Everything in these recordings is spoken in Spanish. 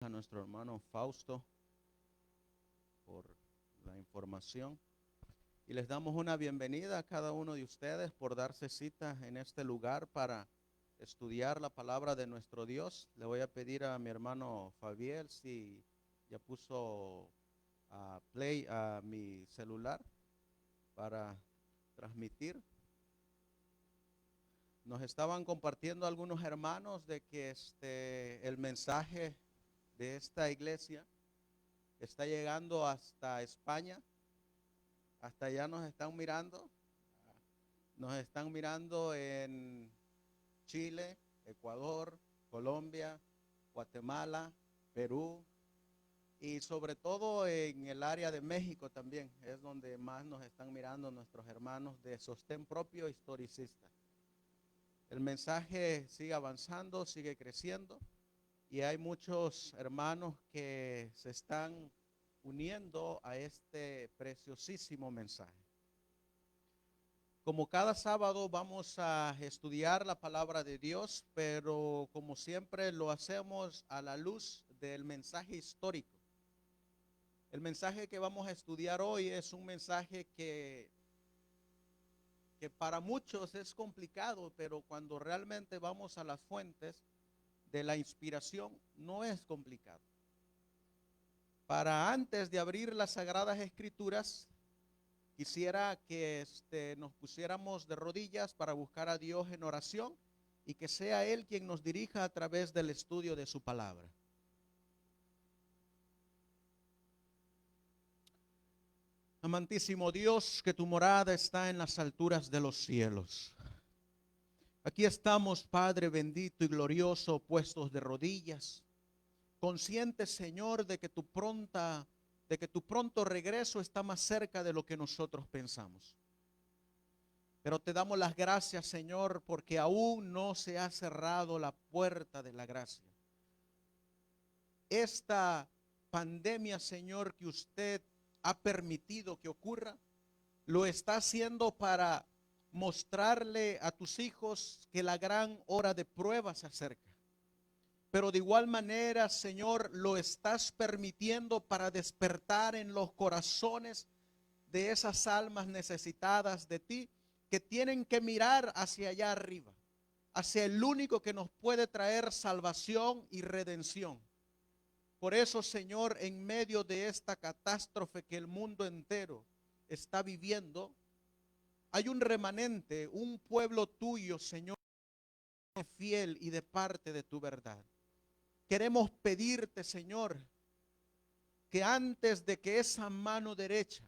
A nuestro hermano Fausto por la información y les damos una bienvenida a cada uno de ustedes por darse cita en este lugar para estudiar la palabra de nuestro Dios. Le voy a pedir a mi hermano Fabiel si ya puso play a mi celular para transmitir. Nos estaban compartiendo algunos hermanos de que el mensaje de esta iglesia está llegando hasta España, hasta allá nos están mirando en Chile, Ecuador, Colombia, Guatemala, Perú y sobre todo en el área de México también, es donde más nos están mirando nuestros hermanos de sostén propio historicista. El mensaje sigue avanzando, sigue creciendo y hay muchos hermanos que se están uniendo a este preciosísimo mensaje. Como cada sábado vamos a estudiar la palabra de Dios, pero como siempre lo hacemos a la luz del mensaje histórico. El mensaje que vamos a estudiar hoy es un mensaje que para muchos es complicado, pero cuando realmente vamos a las fuentes de la inspiración no es complicado. Para antes de abrir las Sagradas Escrituras, quisiera que nos pusiéramos de rodillas para buscar a Dios en oración y que sea Él quien nos dirija a través del estudio de su palabra. Amantísimo Dios, que tu morada está en las alturas de los cielos. Aquí estamos, Padre bendito y glorioso, puestos de rodillas, conscientes, Señor, de que tu pronto regreso está más cerca de lo que nosotros pensamos. Pero te damos las gracias, Señor, porque aún no se ha cerrado la puerta de la gracia. Esta pandemia, Señor, que usted ha permitido que ocurra, lo está haciendo para mostrarle a tus hijos que la gran hora de prueba se acerca. Pero de igual manera, Señor, lo estás permitiendo para despertar en los corazones de esas almas necesitadas de ti, que tienen que mirar hacia allá arriba, hacia el único que nos puede traer salvación y redención. Por eso, Señor, en medio de esta catástrofe que el mundo entero está viviendo, hay un remanente, un pueblo tuyo, Señor, fiel y de parte de tu verdad. Queremos pedirte, Señor, que antes de que esa mano derecha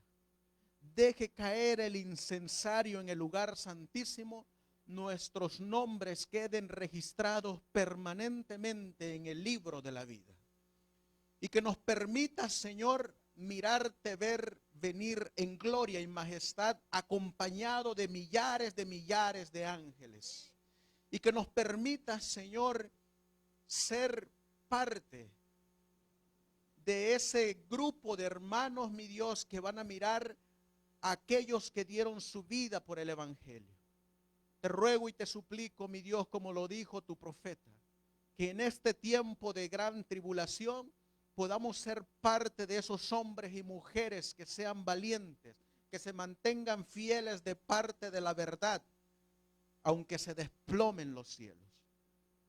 deje caer el incensario en el lugar santísimo, nuestros nombres queden registrados permanentemente en el libro de la vida. Y que nos permita, Señor, mirarte venir en gloria y majestad, acompañado de millares de ángeles. Y que nos permita, Señor, ser parte de ese grupo de hermanos, mi Dios, que van a mirar a aquellos que dieron su vida por el evangelio. Te ruego y te suplico, mi Dios, como lo dijo tu profeta, que en este tiempo de gran tribulación podamos ser parte de esos hombres y mujeres que sean valientes, que se mantengan fieles de parte de la verdad, aunque se desplomen los cielos.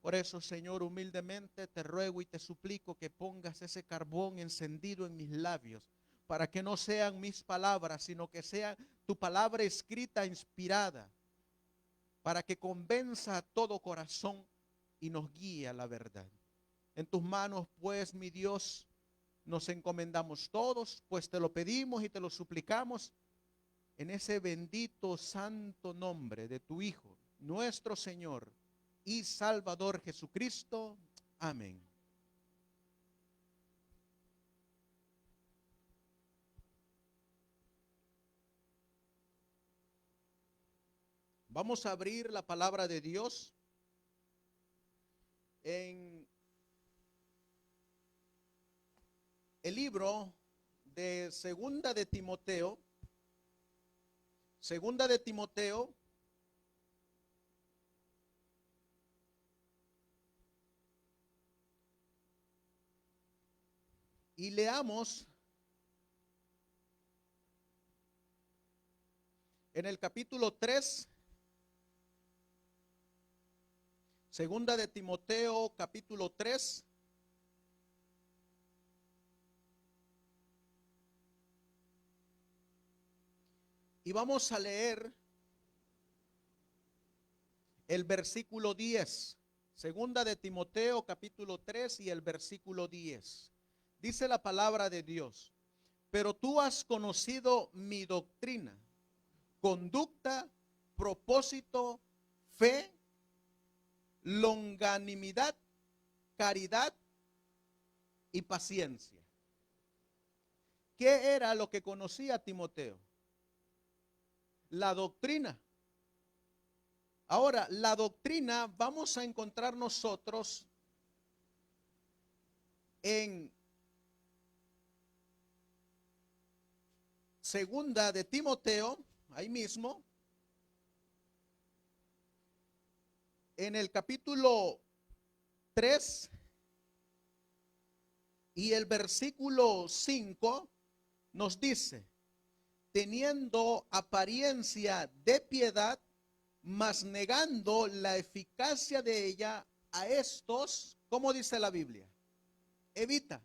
Por eso, Señor, humildemente te ruego y te suplico que pongas ese carbón encendido en mis labios, para que no sean mis palabras, sino que sea tu palabra escrita, inspirada, para que convenza a todo corazón y nos guíe a la verdad. En tus manos, pues, mi Dios, nos encomendamos todos, pues te lo pedimos y te lo suplicamos en ese bendito santo nombre de tu Hijo, nuestro Señor y Salvador Jesucristo. Amén. Vamos a abrir la palabra de Dios en el libro de Segunda de Timoteo. Segunda de Timoteo, y leamos en el capítulo 3, segunda de Timoteo, capítulo 3. Y vamos a leer el versículo 10. Segunda de Timoteo, capítulo 3 y el versículo 10. Dice la palabra de Dios: pero tú has conocido mi doctrina, conducta, propósito, fe, longanimidad, caridad y paciencia. ¿Qué era lo que conocía Timoteo? La doctrina. Ahora, la doctrina vamos a encontrar nosotros en segunda de Timoteo, ahí mismo, en el capítulo 3 y el versículo 5 nos dice: teniendo apariencia de piedad, mas negando la eficacia de ella, a estos, ¿cómo dice la Biblia? Evita.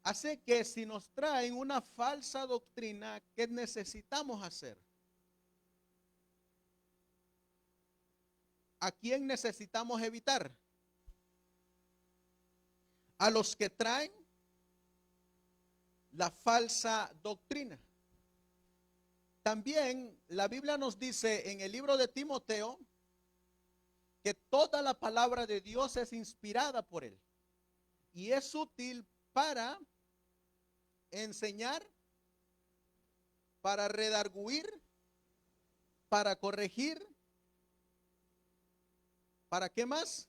Así que si nos traen una falsa doctrina, ¿qué necesitamos hacer? ¿A quién necesitamos evitar? A los que traen la falsa doctrina. También la Biblia nos dice en el libro de Timoteo que toda la palabra de Dios es inspirada por él y es útil para enseñar, para redarguir, para corregir, ¿para qué más?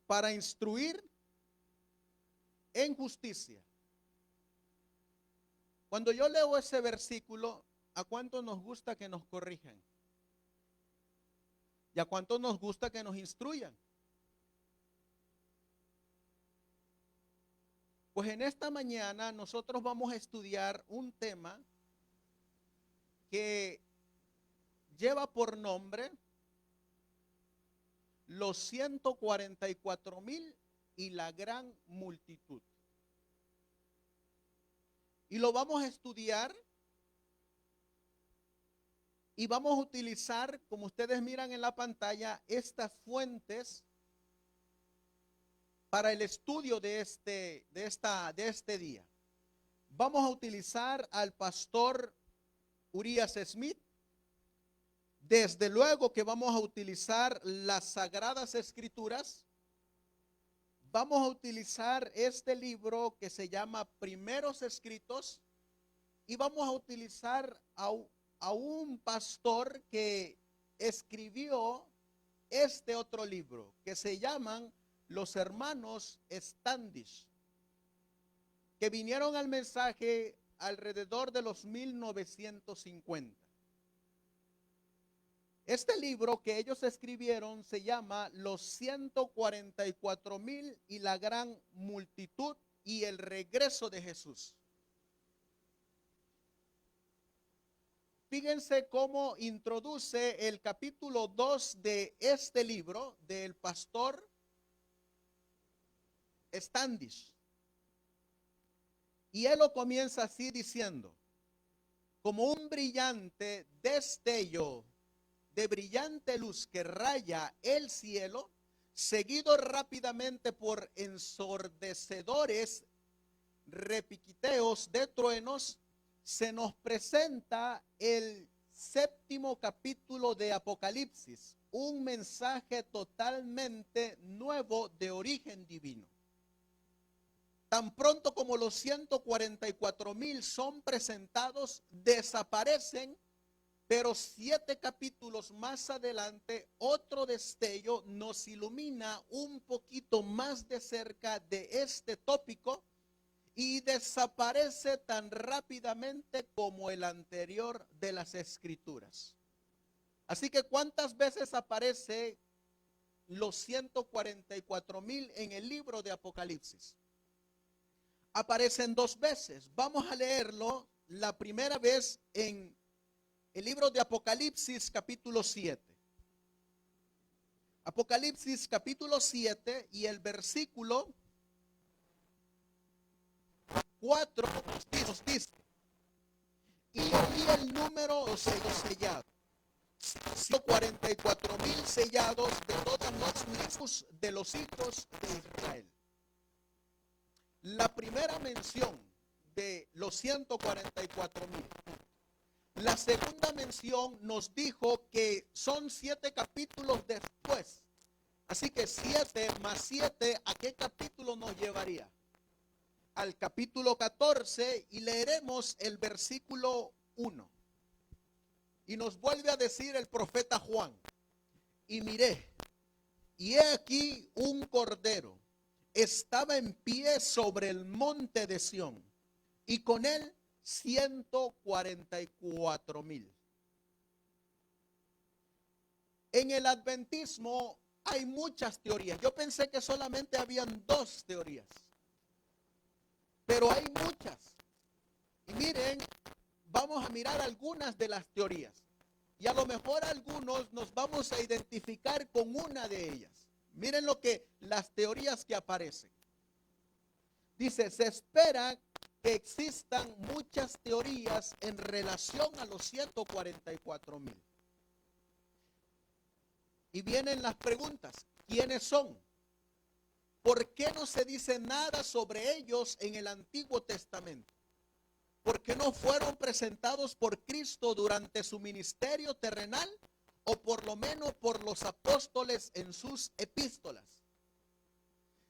Para instruir en justicia. Cuando yo leo ese versículo, ¿a cuánto nos gusta que nos corrijan? ¿Y a cuánto nos gusta que nos instruyan? Pues en esta mañana nosotros vamos a estudiar un tema que lleva por nombre los 144,000 y la gran multitud. Y lo vamos a estudiar y vamos a utilizar, como ustedes miran en la pantalla, estas fuentes para el estudio de este día. Vamos a utilizar al pastor Urias Smith. Desde luego que vamos a utilizar las Sagradas Escrituras. Vamos a utilizar este libro que se llama Primeros Escritos y vamos a utilizar a un pastor que escribió este otro libro que se llaman los hermanos Standish, que vinieron al mensaje alrededor de los 1950. Este libro que ellos escribieron se llama Los 144,000 y la gran multitud y el regreso de Jesús. Fíjense cómo introduce el capítulo 2 de este libro del pastor Standish. Y él lo comienza así diciendo: como un brillante destello de brillante luz que raya el cielo, seguido rápidamente por ensordecedores repiqueteos de truenos, se nos presenta el séptimo capítulo de Apocalipsis, un mensaje totalmente nuevo de origen divino. Tan pronto como los 144,000 son presentados, desaparecen. Pero 7 capítulos más adelante, otro destello nos ilumina un poquito más de cerca de este tópico y desaparece tan rápidamente como el anterior de las Escrituras. Así que ¿cuántas veces aparece los 144,000 en el libro de Apocalipsis? aparecen dos veces. Vamos a leerlo la primera vez en el libro de Apocalipsis capítulo 7. Apocalipsis capítulo 7 y el versículo 4 nos dice: y vi el número de sellado, 144,000 sellados de todas las tribus de los hijos de Israel. La primera mención de los 144,000. La segunda mención nos dijo que son 7 capítulos después. Así que 7 más 7, ¿a qué capítulo nos llevaría? Al capítulo 14, y leeremos el versículo 1. Y nos vuelve a decir el profeta Juan: y miré, y he aquí un cordero estaba en pie sobre el monte de Sión, y con él 144,000. En el adventismo hay muchas teorías. Yo pensé que solamente habían 2 teorías, pero hay muchas. Y miren, vamos a mirar algunas de las teorías. Y a lo mejor algunos nos vamos a identificar con una de ellas. Miren las teorías que aparecen. Dice, se espera que existan muchas teorías en relación a los 144,000. Y vienen las preguntas: ¿quiénes son? ¿Por qué no se dice nada sobre ellos en el Antiguo Testamento? ¿Por qué no fueron presentados por Cristo durante su ministerio terrenal, o por lo menos por los apóstoles en sus epístolas?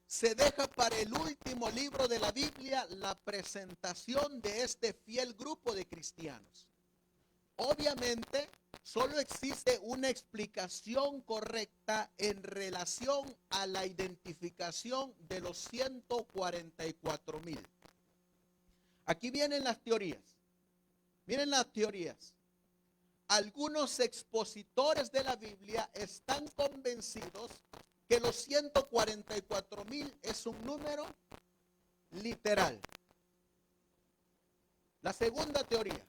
Se deja para el último libro de la Biblia la presentación de este fiel grupo de cristianos. Obviamente, solo existe una explicación correcta en relación a la identificación de los 144,000. Aquí vienen las teorías. Miren las teorías. Algunos expositores de la Biblia están convencidos que los 144,000 es un número literal. La segunda teoría: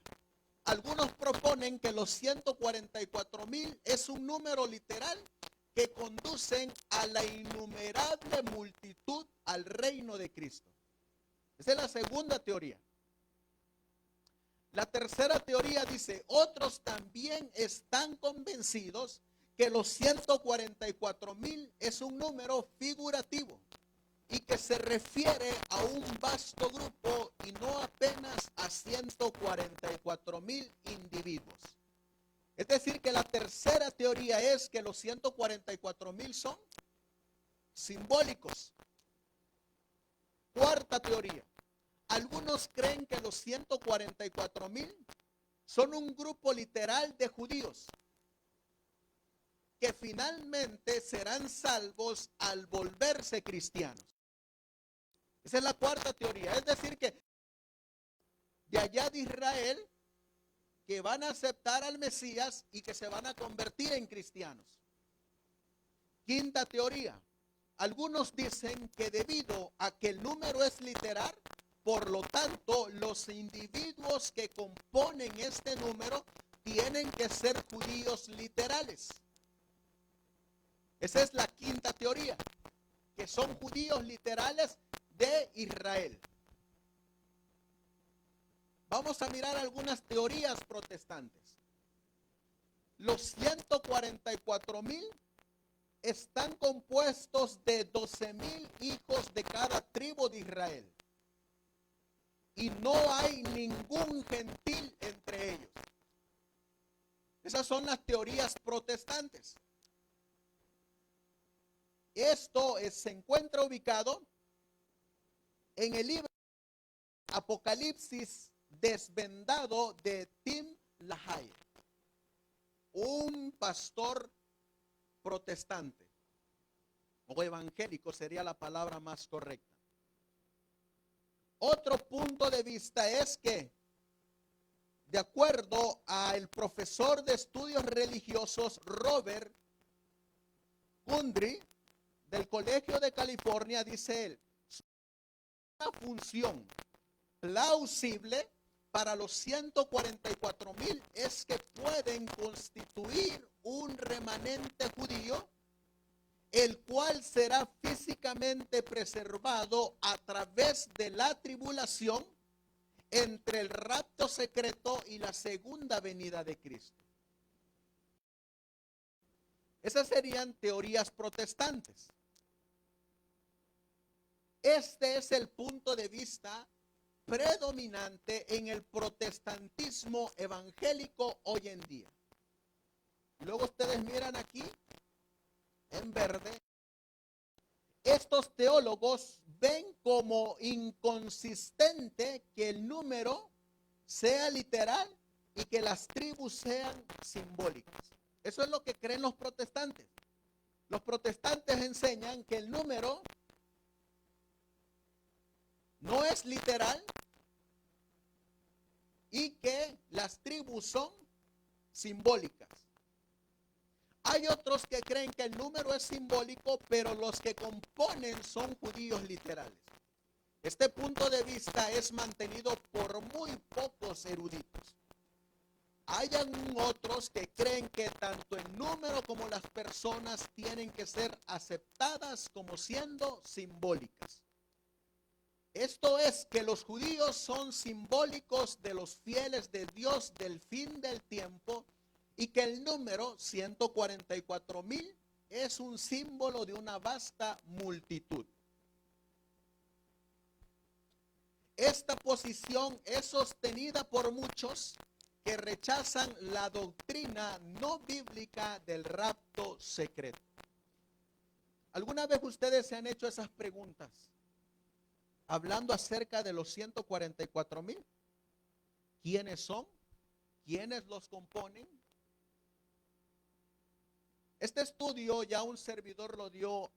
algunos proponen que los 144,000 es un número literal que conducen a la innumerable multitud al reino de Cristo. Esa es la segunda teoría. La tercera teoría dice: otros también están convencidos que los 144,000 es un número figurativo y que se refiere a un vasto grupo y no apenas a 144,000 individuos. Es decir, que la tercera teoría es que los 144,000 son simbólicos. Cuarta teoría: algunos creen que los 144,000 son un grupo literal de judíos que finalmente serán salvos al volverse cristianos. Esa es la cuarta teoría. Es decir, que de allá de Israel, que van a aceptar al Mesías y que se van a convertir en cristianos. Quinta teoría: algunos dicen que debido a que el número es literal, por lo tanto, los individuos que componen este número tienen que ser judíos literales. Esa es la quinta teoría, que son judíos literales de Israel. Vamos a mirar algunas teorías protestantes. Los 144,000 están compuestos de 12,000 hijos de cada tribu de Israel. Y no hay ningún gentil entre ellos. Esas son las teorías protestantes. Esto se encuentra ubicado en el libro Apocalipsis desvendado de Tim LaHaye, un pastor protestante o evangélico sería la palabra más correcta. Otro punto de vista es que, de acuerdo al profesor de estudios religiosos Robert Gundry del Colegio de California, dice él: una función plausible para los 144,000 es que pueden constituir un remanente judío, el cual será físicamente preservado a través de la tribulación entre el rapto secreto y la segunda venida de Cristo. Esas serían teorías protestantes. Este es el punto de vista predominante en el protestantismo evangélico hoy en día. Luego ustedes miran aquí, en verde, estos teólogos ven como inconsistente que el número sea literal y que las tribus sean simbólicas. Eso es lo que creen los protestantes. Los protestantes enseñan que el número no es literal y que las tribus son simbólicas. Hay otros que creen que el número es simbólico, pero los que componen son judíos literales. Este punto de vista es mantenido por muy pocos eruditos. Hay otros que creen que tanto el número como las personas tienen que ser aceptadas como siendo simbólicas. Esto es que los judíos son simbólicos de los fieles de Dios del fin del tiempo y que el número 144,000 es un símbolo de una vasta multitud. Esta posición es sostenida por muchos que rechazan la doctrina no bíblica del rapto secreto. ¿Alguna vez ustedes se han hecho esas preguntas? Hablando acerca de los 144,000. ¿Quiénes son? ¿Quiénes los componen? Este estudio ya un servidor lo dio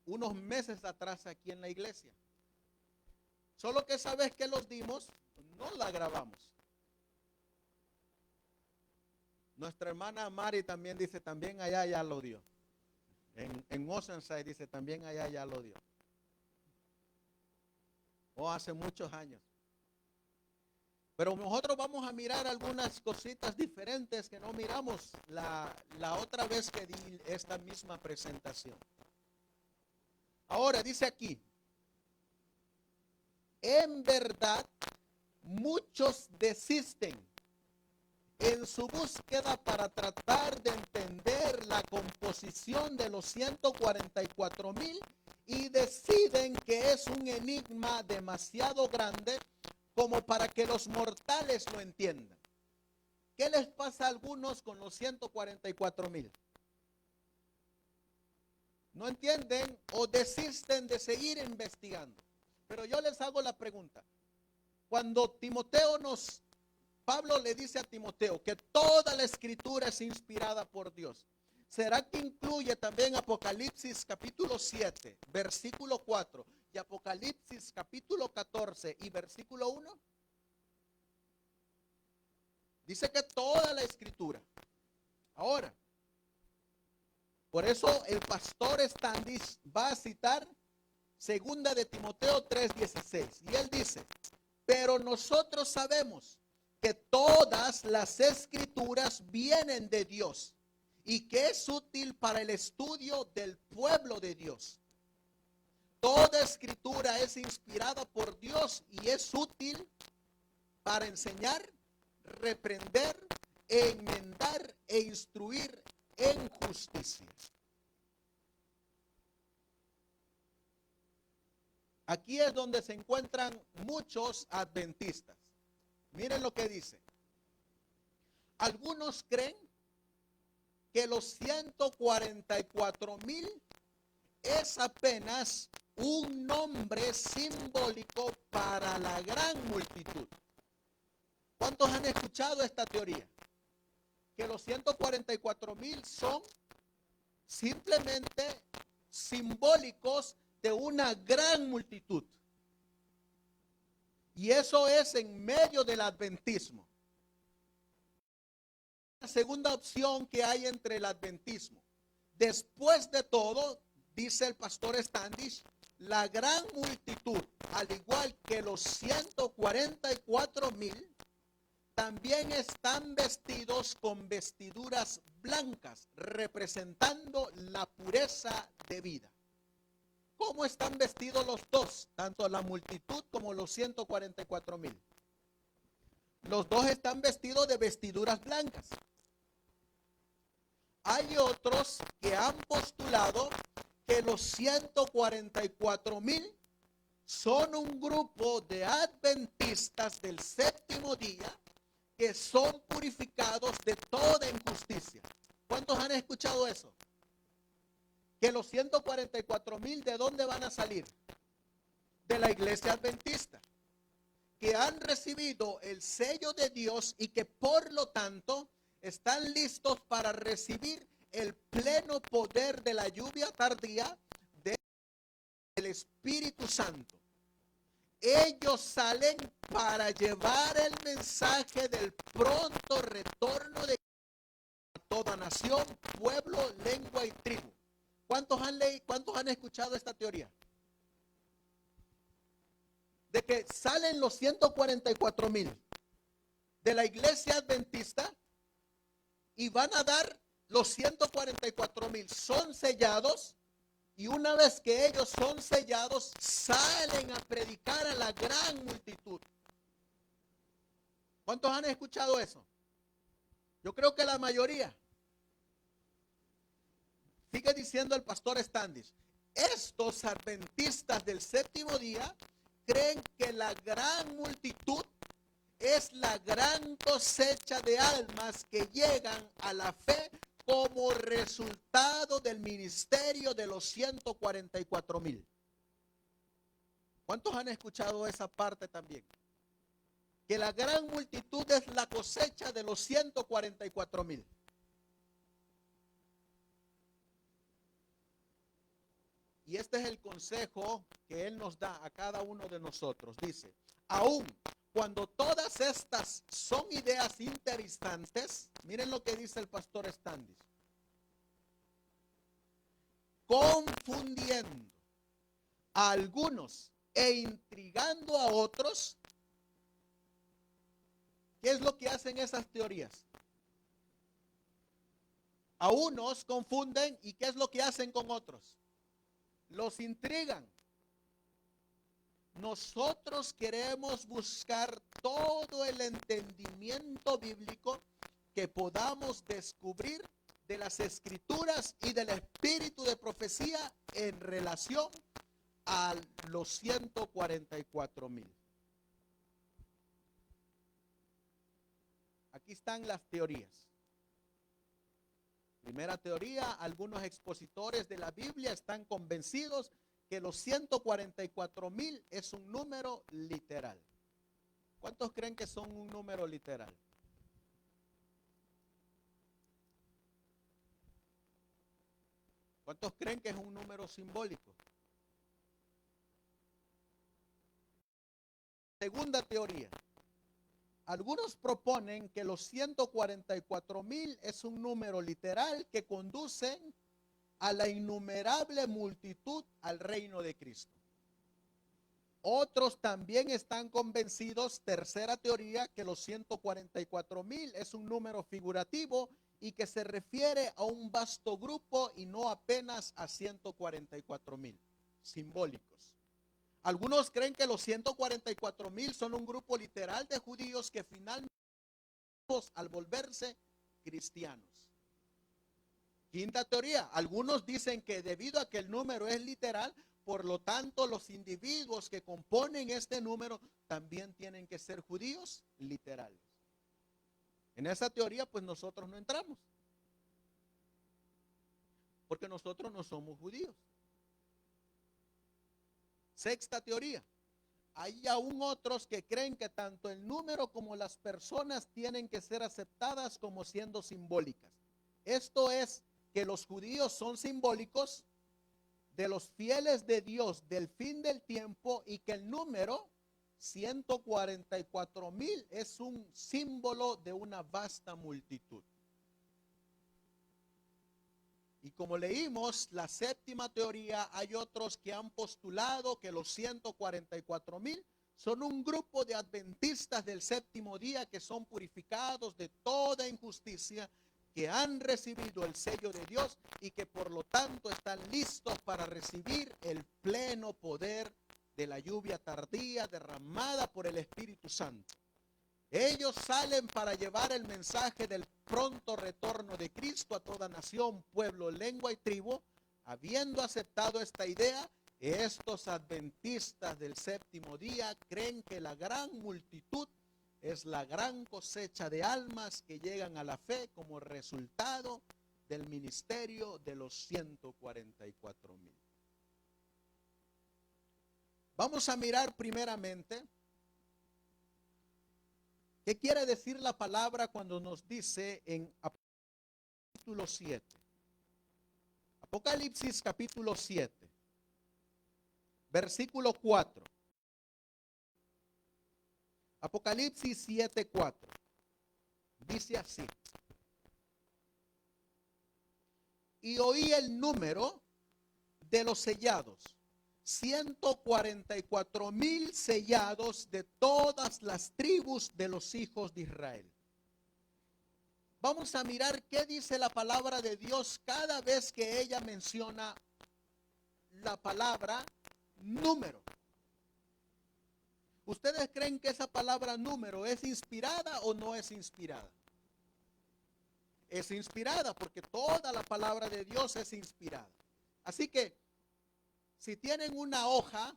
unos meses atrás aquí en la iglesia. Solo que esa vez que los dimos, no la grabamos. Nuestra hermana Mari también dice, también allá ya lo dio. En Oceanside dice, también allá ya lo dio. O hace muchos años. Pero nosotros vamos a mirar algunas cositas diferentes que no miramos la otra vez que di esta misma presentación. Ahora dice aquí, en verdad muchos desisten en su búsqueda para tratar de entender la composición de los 144,000 y deciden que es un enigma demasiado grande como para que los mortales lo entiendan. ¿Qué les pasa a algunos con los 144,000? No entienden o desisten de seguir investigando. Pero yo les hago la pregunta. Cuando Pablo le dice a Timoteo que toda la escritura es inspirada por Dios, ¿será que incluye también Apocalipsis capítulo 7, versículo 4 y Apocalipsis capítulo 14 y versículo 1? Dice que toda la escritura. Ahora, por eso el pastor Standish va a citar segunda de Timoteo 3:16 y él dice, pero nosotros sabemos que todas las escrituras vienen de Dios y que es útil para el estudio del pueblo de Dios. Toda escritura es inspirada por Dios y es útil para enseñar, reprender, enmendar e instruir en justicia. Aquí es donde se encuentran muchos adventistas. Miren lo que dice. Algunos creen que los 144,000 es apenas un nombre simbólico para la gran multitud. ¿Cuántos han escuchado esta teoría? Que los 144,000 son simplemente simbólicos de una gran multitud. Y eso es en medio del adventismo. La segunda opción que hay entre el adventismo. Después de todo, dice el pastor Standish, la gran multitud al igual que los 144,000, también están vestidos con vestiduras blancas, representando la pureza de vida. ¿Cómo están vestidos los dos? Tanto la multitud como los 144,000. Los dos están vestidos de vestiduras blancas. Hay otros que han postulado que los 144,000 son un grupo de adventistas del séptimo día que son purificados de toda injusticia. ¿Cuántos han escuchado eso? Que los 144,000, ¿de dónde van a salir? De la iglesia adventista, que han recibido el sello de Dios y que por lo tanto están listos para recibir el pleno poder de la lluvia tardía del Espíritu Santo. Ellos salen para llevar el mensaje del pronto retorno de toda nación, pueblo, lengua y tribu. ¿Cuántos han escuchado esta teoría? De que salen los 144,000 de la iglesia adventista y van a dar los 144,000. Son sellados y una vez que ellos son sellados, salen a predicar a la gran multitud. ¿Cuántos han escuchado eso? Yo creo que la mayoría. Sigue diciendo el pastor Standish, estos adventistas del séptimo día creen que la gran multitud es la gran cosecha de almas que llegan a la fe como resultado del ministerio de los 144,000. ¿Cuántos han escuchado esa parte también? Que la gran multitud es la cosecha de los 144,000. Y este es el consejo que Él nos da a cada uno de nosotros. Dice, aún cuando todas estas son ideas interesantes, miren lo que dice el pastor Standish, confundiendo a algunos e intrigando a otros. ¿Qué es lo que hacen esas teorías? A unos confunden, ¿y qué es lo que hacen con otros? Los intrigan. Nosotros queremos buscar todo el entendimiento bíblico que podamos descubrir de las escrituras y del espíritu de profecía en relación a los 144,000. Aquí están las teorías. Primera teoría, algunos expositores de la Biblia están convencidos que los 144,000 es un número literal. ¿Cuántos creen que son un número literal? ¿Cuántos creen que es un número simbólico? Segunda teoría. Algunos proponen que los 144,000 es un número literal que conduce a la innumerable multitud al reino de Cristo. Otros también están convencidos, tercera teoría, que los 144,000 es un número figurativo y que se refiere a un vasto grupo y no apenas a 144,000 simbólicos. Algunos creen que los 144,000 son un grupo literal de judíos que finalmente al volverse cristianos. Quinta teoría, algunos dicen que debido a que el número es literal, por lo tanto los individuos que componen este número también tienen que ser judíos literales. En esa teoría pues nosotros no entramos, porque nosotros no somos judíos. Sexta teoría, hay aún otros que creen que tanto el número como las personas tienen que ser aceptadas como siendo simbólicas. Esto es que los judíos son simbólicos de los fieles de Dios del fin del tiempo y que el número 144,000 es un símbolo de una vasta multitud. Y como leímos la séptima teoría, hay otros que han postulado que los 144,000 son un grupo de adventistas del séptimo día que son purificados de toda injusticia, que han recibido el sello de Dios y que por lo tanto están listos para recibir el pleno poder de la lluvia tardía derramada por el Espíritu Santo. Ellos salen para llevar el mensaje del pronto retorno de Cristo a toda nación, pueblo, lengua y tribu. Habiendo aceptado esta idea, estos adventistas del séptimo día creen que la gran multitud es la gran cosecha de almas que llegan a la fe como resultado del ministerio de los 144,000. Vamos a mirar primeramente qué quiere decir la palabra cuando nos dice en capítulo 7. Apocalipsis capítulo 7, versículo 4. Apocalipsis 7:4. Dice así: y oí el número de los sellados, 144,000 sellados de todas las tribus de los hijos de Israel. Vamos a mirar qué dice la palabra de Dios cada vez que ella menciona la palabra número. ¿Ustedes creen que esa palabra número es inspirada o no es inspirada? Es inspirada porque toda la palabra de Dios es inspirada. Así que si tienen una hoja,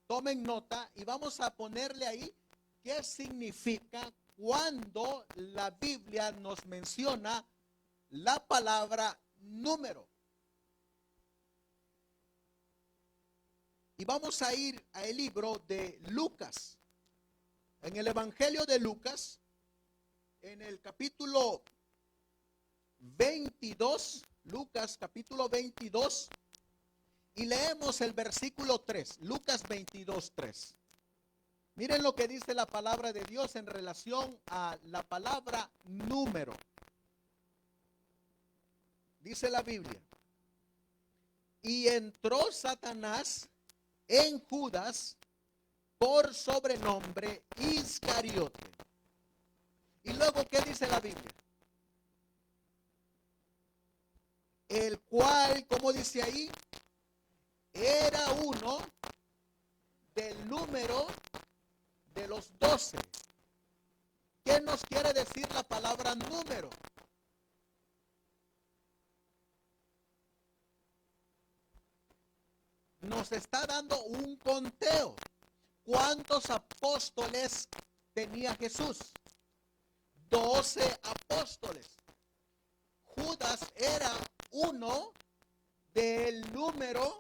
tomen nota y vamos a ponerle ahí qué significa cuando la Biblia nos menciona la palabra número. Y vamos a ir al libro de Lucas. En el Evangelio de Lucas, en el capítulo 22, Lucas capítulo 22, y leemos el versículo 3, Lucas 22, 3. Miren lo que dice la palabra de Dios en relación a la palabra número. Dice la Biblia: y entró Satanás en Judas, por sobrenombre Iscariote. Y luego, ¿qué dice la Biblia? El cual, ¿cómo dice ahí? Era uno del número de los 12. ¿Qué nos quiere decir la palabra número? Nos está dando un conteo. ¿Cuántos apóstoles tenía Jesús? 12 apóstoles. Judas era uno del número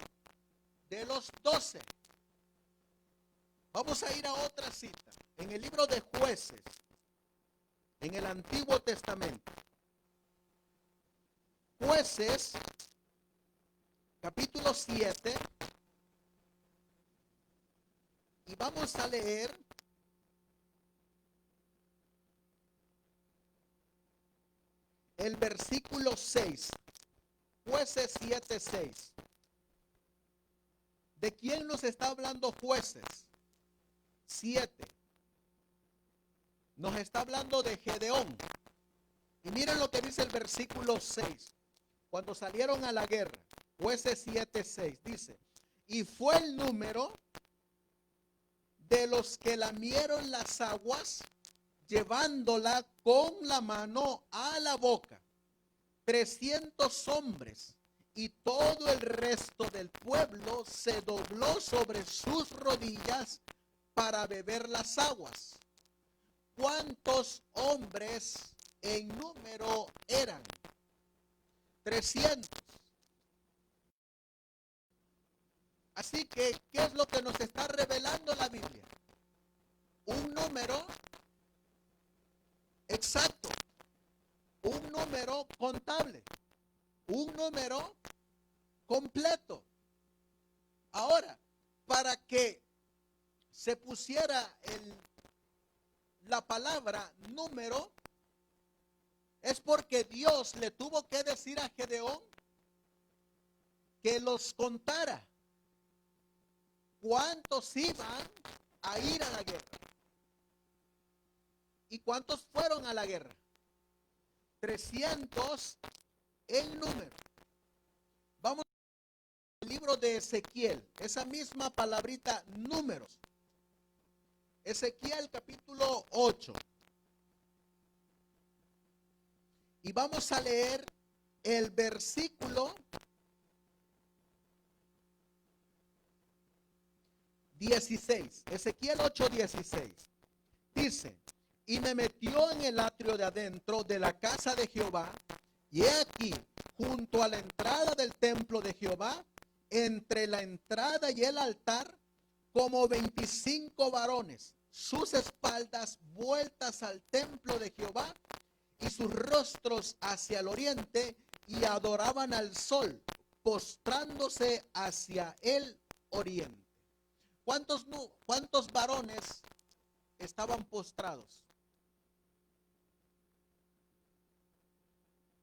de los 12. Vamos a ir a otra cita. En el libro de Jueces, en el Antiguo Testamento. Jueces, capítulo 7. Y vamos a leer el versículo 6. Jueces 7:6. ¿De quién nos está hablando Jueces 7? Nos está hablando de Gedeón. Y miren lo que dice el versículo 6. Cuando salieron a la guerra, Jueces 7:6 dice: y fue el número de los que lamieron las aguas, llevándola con la mano a la boca, 300 hombres, y todo el resto del pueblo se dobló sobre sus rodillas para beber las aguas. ¿Cuántos hombres en número eran? 300. Así que, ¿qué es lo que nos está revelando la Biblia? Un número exacto, un número contable, un número completo. Ahora, para que se pusiera la palabra número, es porque Dios le tuvo que decir a Gedeón que los contara. ¿Cuántos iban a ir a la guerra? ¿Y cuántos fueron a la guerra? 300 en número. Vamos al libro de Ezequiel, esa misma palabrita números. Ezequiel capítulo 8. Y vamos a leer el versículo 16. Ezequiel 8:16. Dice: y me metió en el atrio de adentro de la casa de Jehová, y he aquí, junto a la entrada del templo de Jehová, entre la entrada y el altar, como 25 varones, sus espaldas vueltas al templo de Jehová, y sus rostros hacia el oriente, y adoraban al sol, postrándose hacia el oriente. ¿Cuántos varones estaban postrados?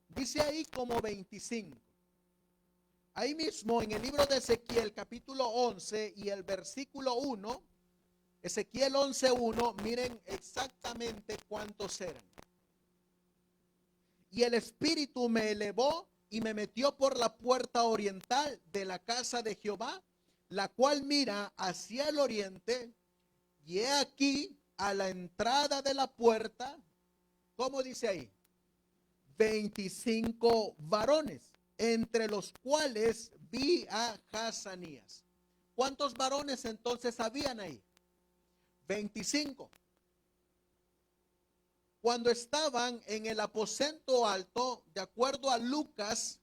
Dice ahí como 25. Ahí mismo en el libro de Ezequiel capítulo 11 y el versículo 1, Ezequiel 11:1, miren exactamente cuántos eran. Y el Espíritu me elevó y me metió por la puerta oriental de la casa de Jehová, la cual mira hacia el oriente, y he aquí a la entrada de la puerta, ¿cómo dice ahí? 25 varones, entre los cuales vi a Hazanías. ¿Cuántos varones entonces habían ahí? 25. Cuando estaban en el aposento alto, de acuerdo a Lucas,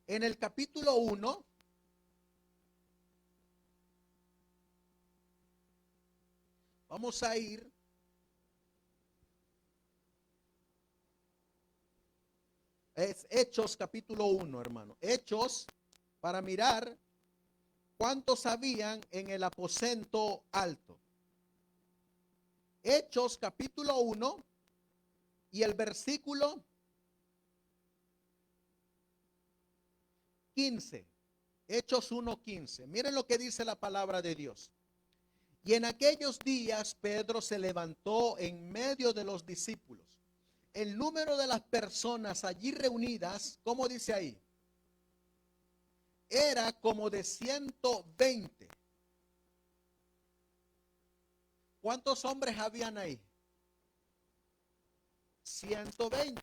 en el capítulo 1, vamos a ir es Hechos capítulo 1, hermano. Hechos, para mirar cuántos habían en el aposento alto. Hechos capítulo 1 y el versículo 15. Hechos 1:15. Miren lo que dice la palabra de Dios. Y en aquellos días Pedro se levantó en medio de los discípulos. El número de las personas allí reunidas, ¿cómo dice ahí? Era como de 120. ¿Cuántos hombres habían ahí? 120.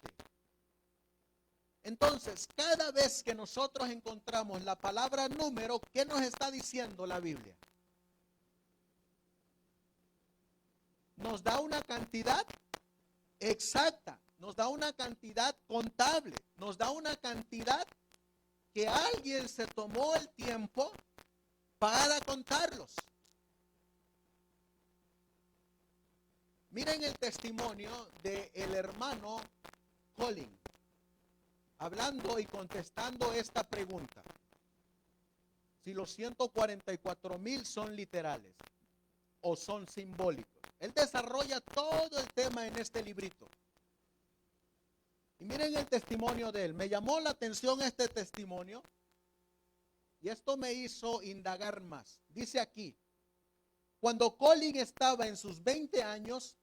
Entonces, cada vez que nosotros encontramos la palabra número, ¿qué nos está diciendo la Biblia? Nos da una cantidad exacta, nos da una cantidad contable, nos da una cantidad que alguien se tomó el tiempo para contarlos. Miren el testimonio del hermano Colin, hablando y contestando esta pregunta: si los 144,000 son literales o son simbólicos. Él desarrolla todo el tema en este librito. Y miren el testimonio de él. Me llamó la atención este testimonio y esto me hizo indagar más. Dice aquí: cuando Colin estaba en sus 20 años,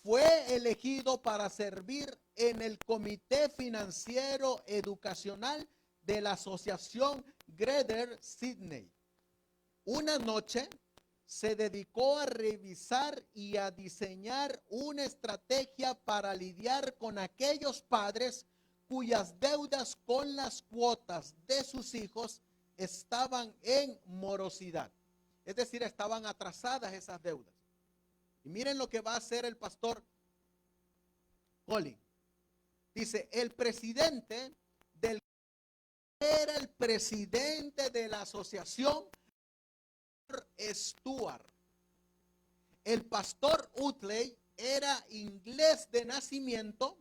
fue elegido para servir en el Comité Financiero Educacional de la Asociación Greater Sydney. Una noche se dedicó a revisar y a diseñar una estrategia para lidiar con aquellos padres cuyas deudas con las cuotas de sus hijos estaban en morosidad. Es decir, estaban atrasadas esas deudas. Y miren lo que va a hacer el pastor Colin. Dice: el presidente del era el presidente de la asociación Stuart. El pastor Utley era inglés de nacimiento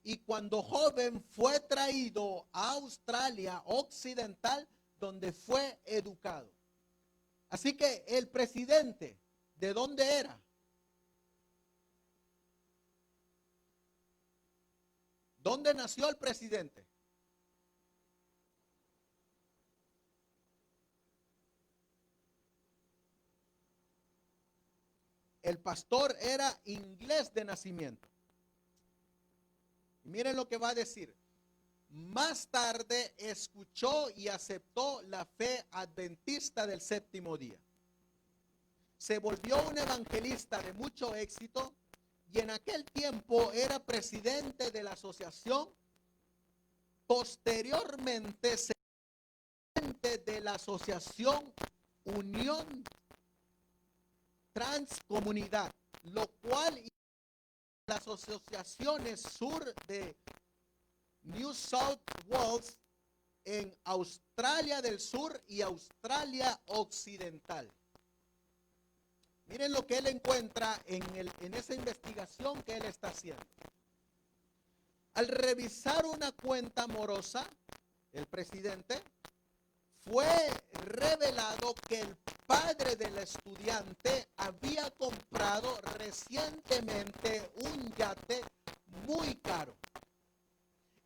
y cuando joven fue traído a Australia Occidental, donde fue educado. Así que el presidente, ¿de dónde era? ¿Dónde nació el presidente? El pastor era inglés de nacimiento. Y miren lo que va a decir. Más tarde escuchó y aceptó la fe adventista del séptimo día. Se volvió un evangelista de mucho éxito y en aquel tiempo era presidente de la asociación. Posteriormente se presidente de la asociación Unión Transcomunidad, lo cual las asociaciones sur de New South Wales en Australia del Sur y Australia Occidental. Miren lo que él encuentra en esa investigación que él está haciendo. Al revisar una cuenta morosa, el presidente, fue revelado que el padre del estudiante había comprado recientemente un yate muy caro.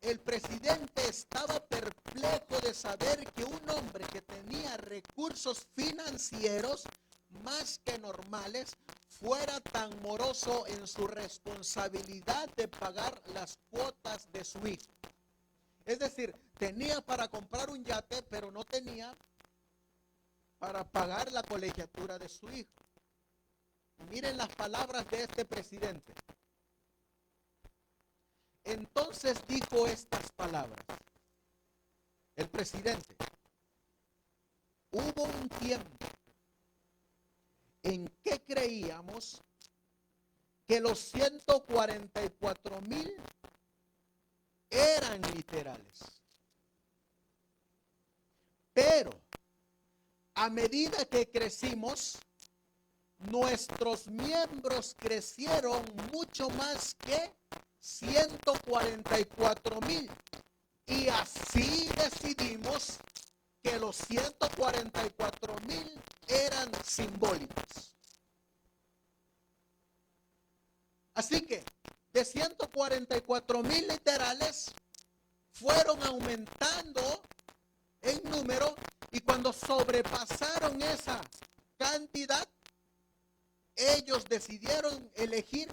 El presidente estaba perplejo de saber que un hombre que tenía recursos financieros más que normales fuera tan moroso en su responsabilidad de pagar las cuotas de su hijo. Es decir, tenía para comprar un yate, pero no tenía para pagar la colegiatura de su hijo. Miren las palabras de este presidente. Entonces dijo estas palabras. El presidente, hubo un tiempo en que creíamos que los 144,000 eran literales. Pero a medida que crecimos, nuestros miembros crecieron mucho más que 144,000. Y así decidimos que los 144,000 eran simbólicos. Así que de 144,000 literales fueron aumentando en número, y cuando sobrepasaron esa cantidad, ellos decidieron elegir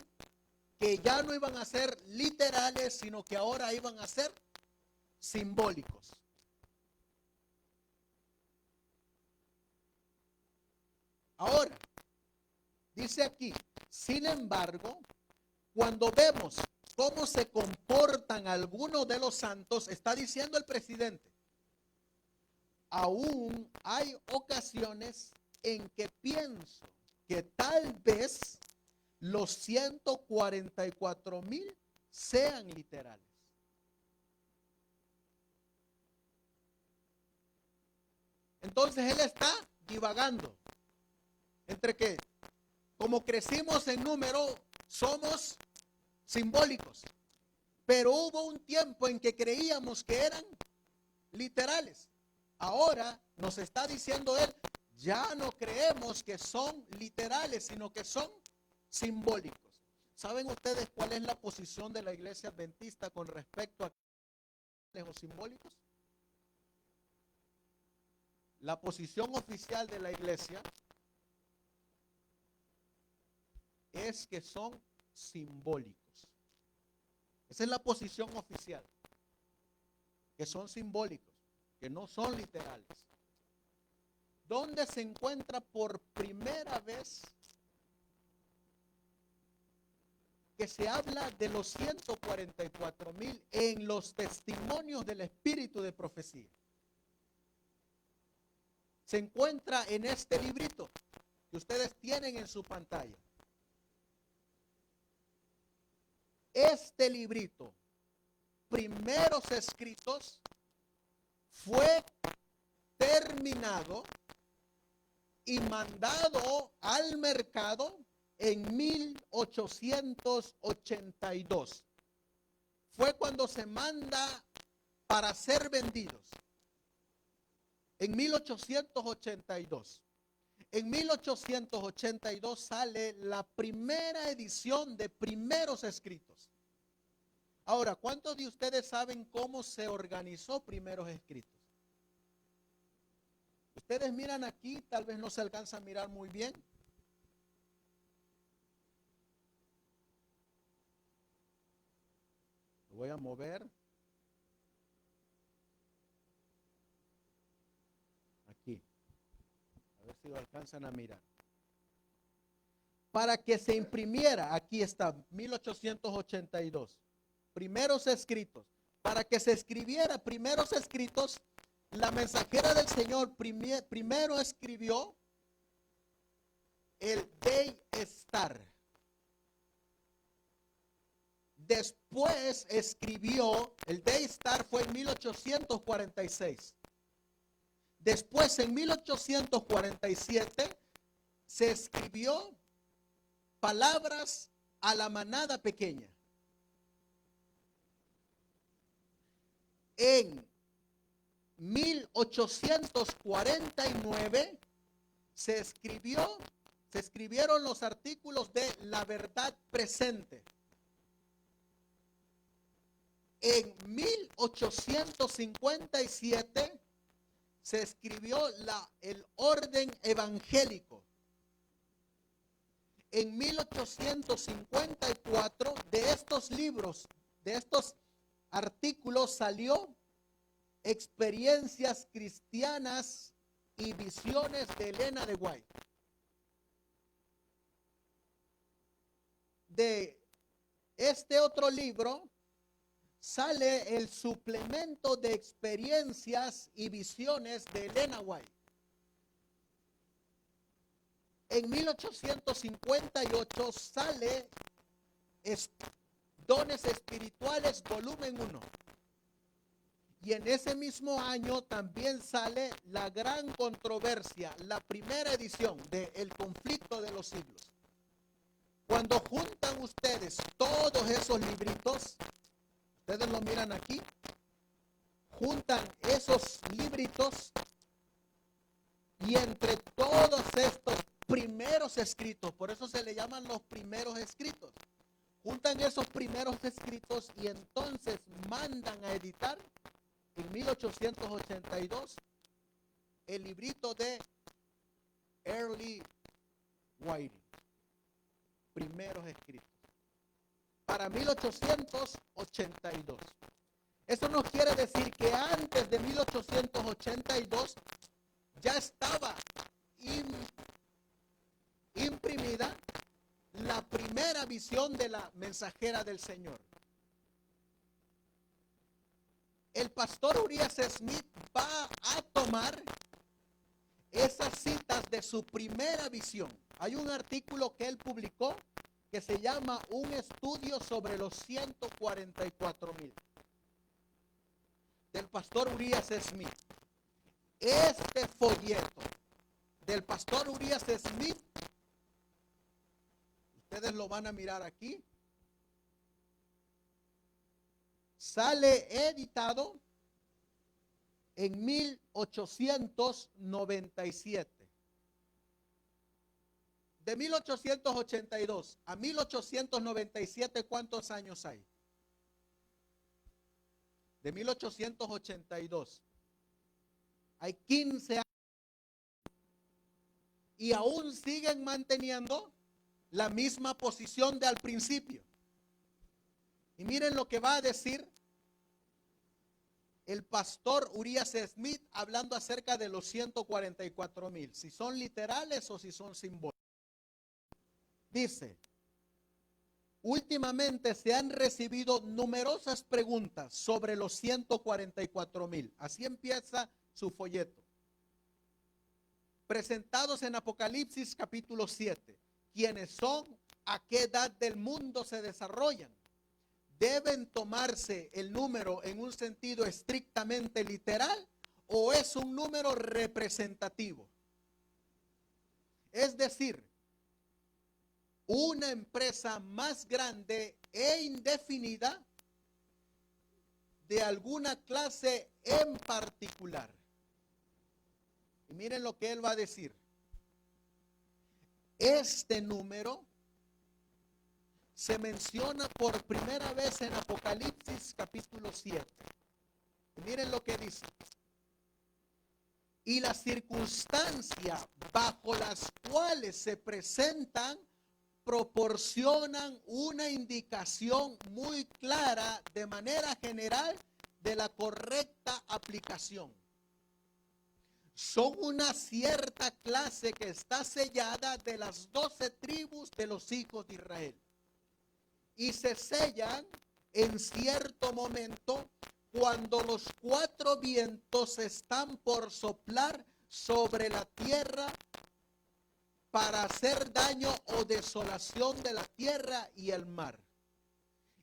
que ya no iban a ser literales, sino que ahora iban a ser simbólicos. Ahora, dice aquí, sin embargo, cuando vemos cómo se comportan algunos de los santos, está diciendo el presidente, aún hay ocasiones en que pienso que tal vez los 144,000 sean literales. Entonces él está divagando entre que, como crecimos en número, somos simbólicos. Pero hubo un tiempo en que creíamos que eran literales. Ahora nos está diciendo él, ya no creemos que son literales, sino que son simbólicos. ¿Saben ustedes cuál es la posición de la iglesia adventista con respecto a los simbólicos? La posición oficial de la iglesia es que son simbólicos. Esa es la posición oficial, que son simbólicos, que no son literales. ¿Dónde se encuentra por primera vez que se habla de los 144,000 en los testimonios del espíritu de profecía? Se encuentra en este librito que ustedes tienen en su pantalla. Este librito, primeros escritos, fue terminado y mandado al mercado en 1882. Fue cuando se manda para ser vendidos. En 1882. En 1882 sale la primera edición de primeros escritos. Ahora, ¿cuántos de ustedes saben cómo se organizó primeros escritos? Ustedes miran aquí, tal vez no se alcanza a mirar muy bien. Lo voy a mover. Aquí. A ver si lo alcanzan a mirar. Para que se imprimiera, aquí está, 1882. Primeros escritos. Para que se escribiera primeros escritos, la mensajera del Señor primero escribió el Day-Star. Después escribió, el Day-Star fue en 1846. Después, en 1847, se escribió Palabras a la manada pequeña. En 1849 se escribieron los artículos de La Verdad Presente. En 1857 se escribió el Orden Evangélico. En 1854 de estos libros, de estos artículos salió Experiencias Cristianas y Visiones de Elena de White. De este otro libro sale el suplemento de Experiencias y Visiones de Elena White. En 1858 sale Dones Espirituales, volumen 1. Y en ese mismo año también sale La Gran Controversia, la primera edición de El Conflicto de los Siglos. Cuando juntan ustedes todos esos libritos, ustedes lo miran aquí, juntan esos libritos y entre todos estos primeros escritos, por eso se le llaman los primeros escritos, juntan esos primeros escritos y entonces mandan a editar en 1882 el librito de Early Whiting, primeros escritos, para 1882. Eso no quiere decir que antes de 1882 ya estaba imprimida la primera visión de la mensajera del Señor. El pastor Urias Smith va a tomar esas citas de su primera visión. Hay un artículo que él publicó que se llama Un estudio sobre los 144,000 del pastor Urias Smith. Este folleto del pastor Urias Smith, ustedes lo van a mirar aquí, sale editado en 1897. De 1882 a 1897, ¿cuántos años hay? De 1882 hay 15 años y aún siguen manteniendo la misma posición de al principio. Y miren lo que va a decir el pastor Urias Smith hablando acerca de los 144,000, si son literales o si son simbólicos. Dice: últimamente se han recibido numerosas preguntas sobre los 144,000. Así empieza su folleto. Presentados en Apocalipsis capítulo 7. ¿Quiénes son? ¿A qué edad del mundo se desarrollan? ¿Deben tomarse el número en un sentido estrictamente literal o es un número representativo? Es decir, una empresa más grande e indefinida de alguna clase en particular. Y miren lo que él va a decir. Este número se menciona por primera vez en Apocalipsis capítulo 7. Y miren lo que dice. Y las circunstancias bajo las cuales se presentan proporcionan una indicación muy clara de manera general de la correcta aplicación. Son una cierta clase que está sellada de las 12 tribus de los hijos de Israel. Y se sellan en cierto momento cuando los 4 vientos están por soplar sobre la tierra para hacer daño o desolación de la tierra y el mar.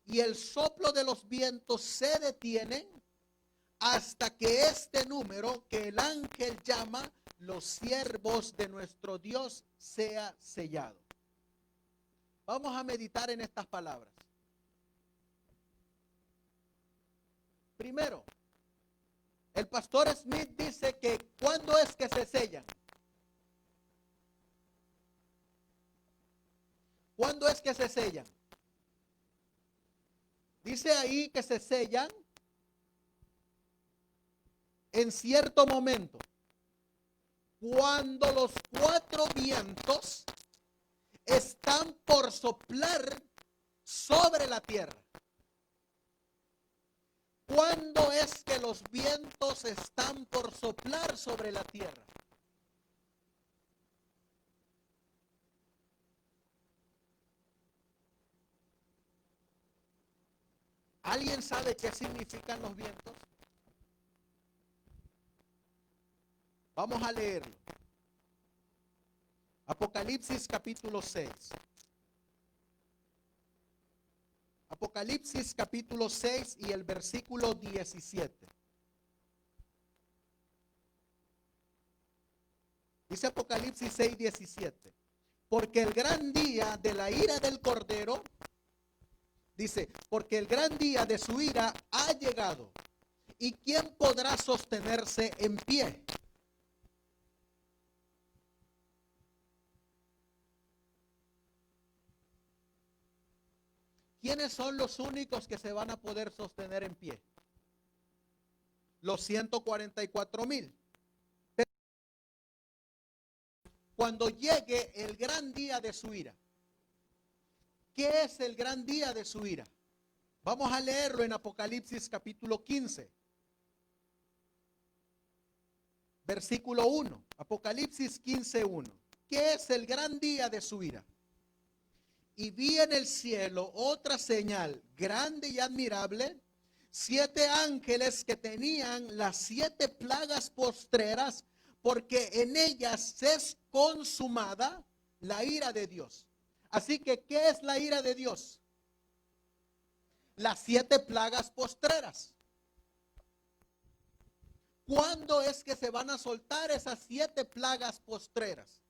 Y el soplo de los vientos se detienen hasta que este número que el ángel llama los siervos de nuestro Dios sea sellado. Vamos a meditar en estas palabras. Primero, el pastor Smith dice que ¿cuándo es que se sellan? ¿Cuándo es que se sellan? Dice ahí que se sellan en cierto momento, cuando los 4 vientos están por soplar sobre la tierra. ¿Cuándo es que los vientos están por soplar sobre la tierra? ¿Alguien sabe qué significan los vientos? Vamos a leerlo. Apocalipsis capítulo 6. Apocalipsis capítulo 6 y el versículo 17. Dice Apocalipsis 6, 17. Porque el gran día de la ira del Cordero, dice, porque el gran día de su ira ha llegado. ¿Y quién podrá sostenerse en pie? ¿Quiénes son los únicos que se van a poder sostener en pie? Los 144,000. Cuando llegue el gran día de su ira. ¿Qué es el gran día de su ira? Vamos a leerlo en Apocalipsis capítulo 15. Versículo 1. Apocalipsis 15, 1. ¿Qué es el gran día de su ira? Y vi en el cielo otra señal grande y admirable, 7 ángeles que tenían las 7 plagas postreras, porque en ellas es consumada la ira de Dios. Así que, ¿qué es la ira de Dios? Las 7 plagas postreras. ¿Cuándo es que se van a soltar esas 7 plagas postreras?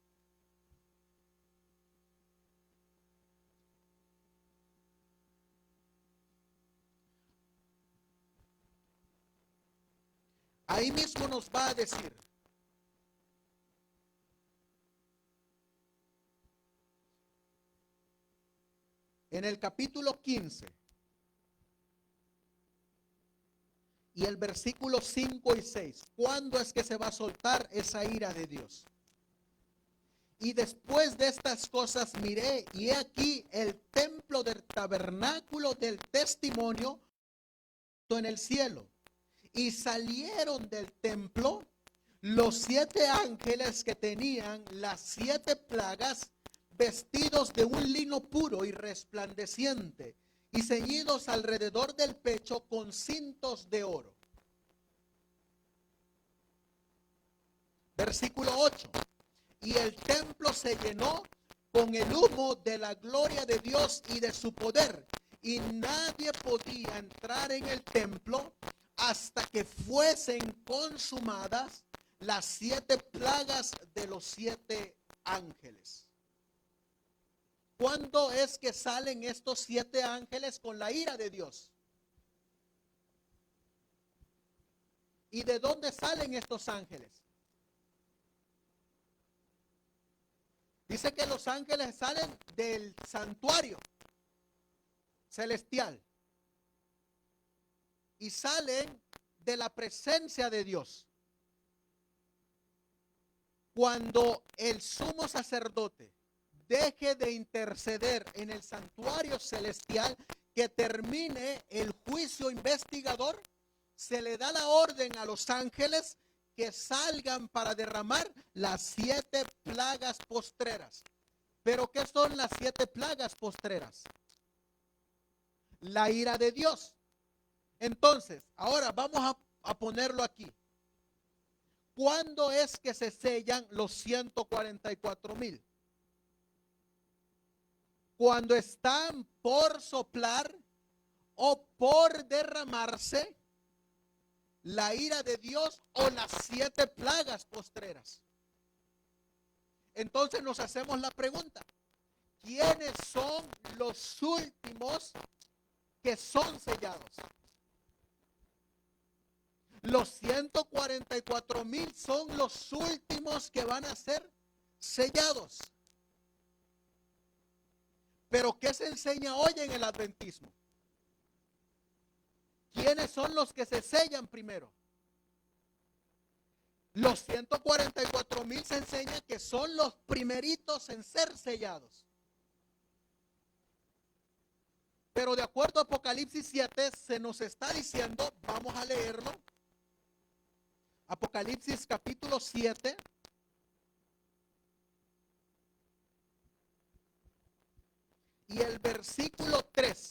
Ahí mismo nos va a decir. En el capítulo 15 y el versículo 5 y 6, ¿cuándo es que se va a soltar esa ira de Dios? Y después de estas cosas miré, y he aquí el templo del tabernáculo del testimonio en el cielo. Y salieron del templo los 7 ángeles que tenían las 7 plagas, vestidos de un lino puro y resplandeciente, y ceñidos alrededor del pecho con cintos de oro. Versículo 8. Y el templo se llenó con el humo de la gloria de Dios y de su poder, y nadie podía entrar en el templo hasta que fuesen consumadas las 7 plagas de los 7 ángeles. ¿Cuándo es que salen estos 7 ángeles con la ira de Dios? ¿Y de dónde salen estos ángeles? Dice que los ángeles salen del santuario celestial y salen de la presencia de Dios. Cuando el sumo sacerdote deje de interceder en el santuario celestial, que termine el juicio investigador, se le da la orden a los ángeles que salgan para derramar las 7 plagas postreras. ¿Pero qué son las 7 plagas postreras? La ira de Dios. Entonces, ahora vamos a ponerlo aquí. ¿Cuándo es que se sellan los 144,000? Cuando están por soplar o por derramarse la ira de Dios o las 7 plagas postreras. Entonces nos hacemos la pregunta: ¿quiénes son los últimos que son sellados? Los 144,000 son los últimos que van a ser sellados. Pero ¿qué se enseña hoy en el adventismo? ¿Quiénes son los que se sellan primero? Los 144,000 se enseña que son los primeritos en ser sellados. Pero de acuerdo a Apocalipsis 7 se nos está diciendo, vamos a leerlo. Apocalipsis capítulo 7. Y el versículo 3.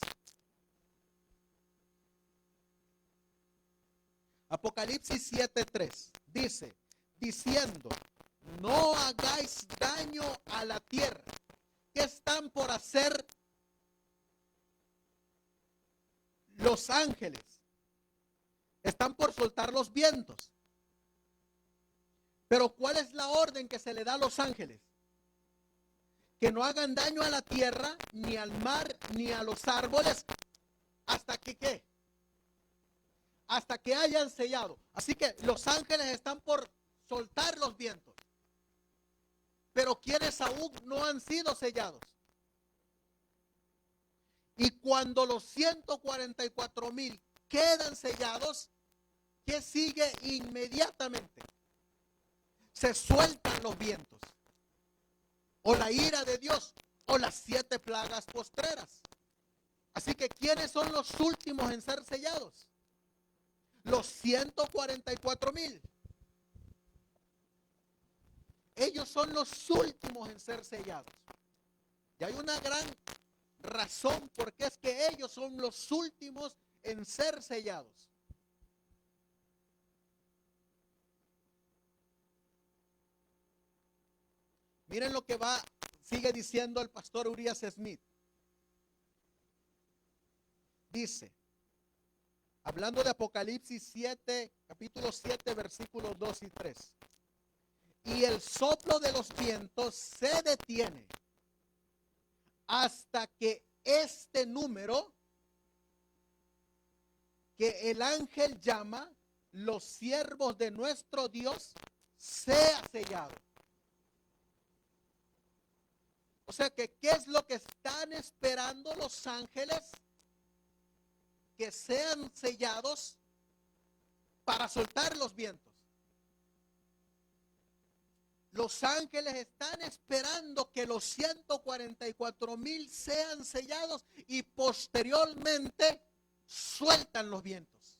Apocalipsis 7:3 dice, diciendo, no hagáis daño a la tierra. ¿Qué están por hacer los ángeles? Están por soltar los vientos. Pero ¿cuál es la orden que se le da a los ángeles? Que no hagan daño a la tierra, ni al mar, ni a los árboles, hasta que ¿qué? Hasta que hayan sellado. Así que los ángeles están por soltar los vientos. Pero quienes aún no han sido sellados. Y cuando los 144,000 quedan sellados, ¿qué sigue inmediatamente? Se sueltan los vientos. O la ira de Dios, o las 7 plagas postreras. Así que ¿quiénes son los últimos en ser sellados? Los 144,000. Ellos son los últimos en ser sellados. Y hay una gran razón porque es que ellos son los últimos en ser sellados. Miren lo que sigue diciendo el pastor Urias Smith. Dice, hablando de Apocalipsis 7, capítulo 7, versículos 2 y 3. Y el soplo de los vientos se detiene hasta que este número que el ángel llama los siervos de nuestro Dios sea sellado. O sea que, ¿qué es lo que están esperando los ángeles? Que sean sellados para soltar los vientos. Los ángeles están esperando que los 144,000 sean sellados y posteriormente sueltan los vientos.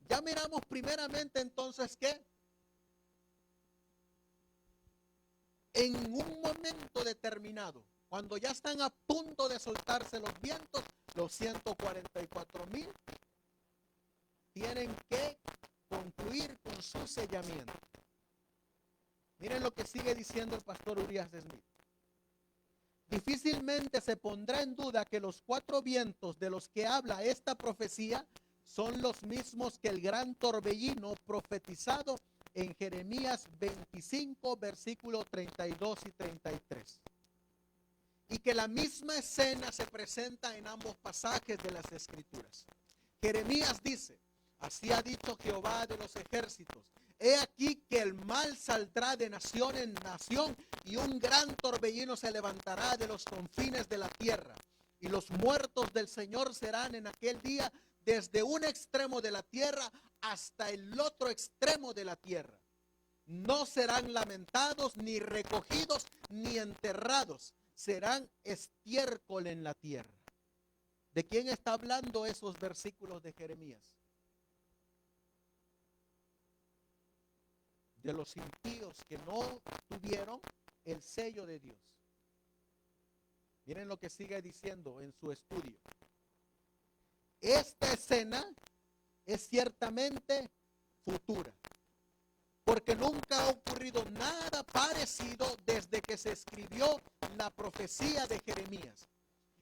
Ya miramos primeramente entonces que en un momento determinado, cuando ya están a punto de soltarse los vientos, los 144,000 tienen que concluir con su sellamiento. Miren lo que sigue diciendo el pastor Urias Smith. Difícilmente se pondrá en duda que los 4 vientos de los que habla esta profecía son los mismos que el gran torbellino profetizado en Jeremías 25, versículos 32 y 33. Y que la misma escena se presenta en ambos pasajes de las Escrituras. Jeremías dice, así ha dicho Jehová de los ejércitos, he aquí que el mal saldrá de nación en nación y un gran torbellino se levantará de los confines de la tierra. Y los muertos del Señor serán en aquel día desde un extremo de la tierra hasta el otro extremo de la tierra. no serán lamentados, ni recogidos, ni enterrados. Serán estiércol en la tierra. ¿De quién está hablando esos versículos de Jeremías? De los impíos que no tuvieron el sello de Dios. Miren lo que sigue diciendo en su estudio. Esta escena es ciertamente futura, porque nunca ha ocurrido nada parecido desde que se escribió la profecía de Jeremías.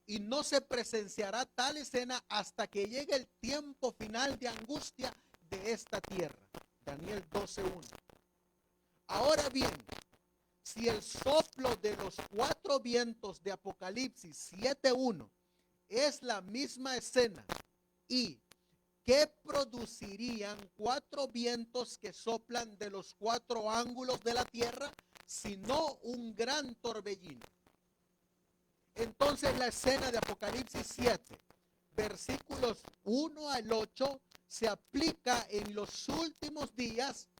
Y no se presenciará tal escena hasta que llegue el tiempo final de angustia de esta tierra. Daniel 12:1. Ahora bien, si el soplo de los 4 vientos de Apocalipsis 7:1 es la misma escena, ¿y qué producirían 4 vientos que soplan de los 4 ángulos de la tierra, sino un gran torbellino? Entonces la escena de Apocalipsis 7, versículos 1 al 8, se aplica en los últimos días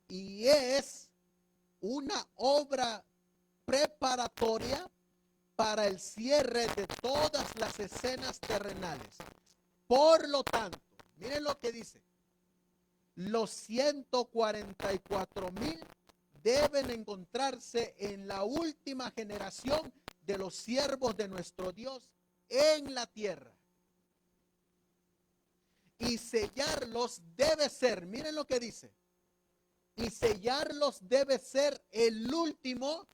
y es una obra preparatoria para el cierre de todas las escenas terrenales. Por lo tanto, miren lo que dice: los 144,000 deben encontrarse en la última generación de los siervos de nuestro Dios en la tierra. Y sellarlos debe ser, miren lo que dice, y sellarlos debe ser el último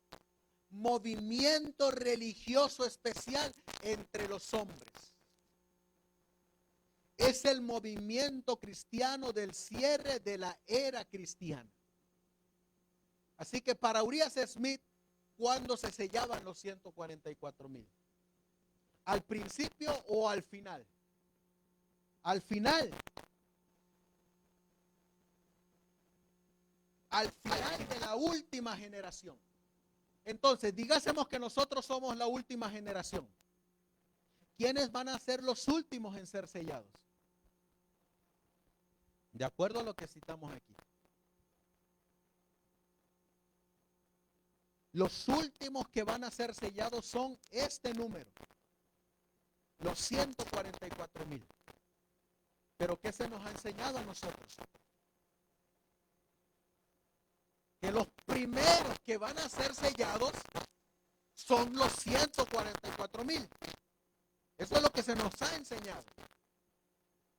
movimiento religioso especial entre los hombres. Es el movimiento cristiano del cierre de la era cristiana. Así que para Urias Smith, ¿cuándo se sellaban los 144,000? ¿Al principio o al final? Al final. Al final de la última generación. Entonces, digásemos que nosotros somos la última generación. ¿Quiénes van a ser los últimos en ser sellados? De acuerdo a lo que citamos aquí. Los últimos que van a ser sellados son este número, los 144,000. Pero ¿qué se nos ha enseñado a nosotros? Que los primeros que van a ser sellados son los 144,000. Eso es lo que se nos ha enseñado.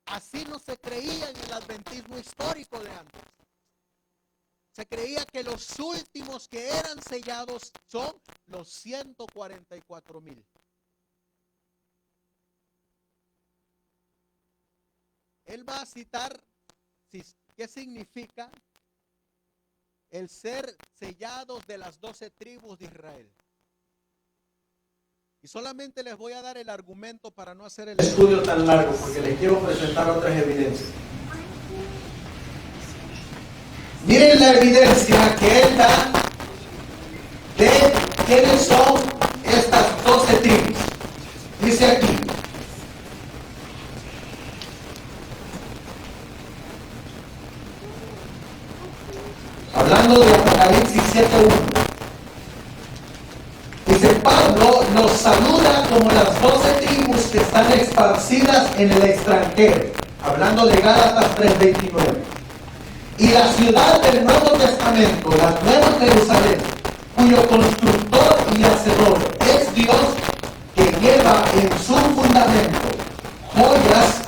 Así no se creía en el adventismo histórico de antes. Se creía que los últimos que eran sellados son los 144,000. Él va a citar qué significa el ser sellados de las 12 tribus de Israel. Y solamente les voy a dar el argumento para no hacer el estudio tan largo, porque les quiero presentar otras evidencias. Miren la evidencia que él da de quiénes son estas 12 tribus. Dice aquí: hablando de Apocalipsis 7:1, dice: Pablo nos saluda como las 12 tribus que están esparcidas en el extranjero, hablando de Gálatas 3:29. Y la ciudad del Nuevo Testamento, la Nueva Jerusalén, cuyo constructor y hacedor es Dios, que lleva en su fundamento joyas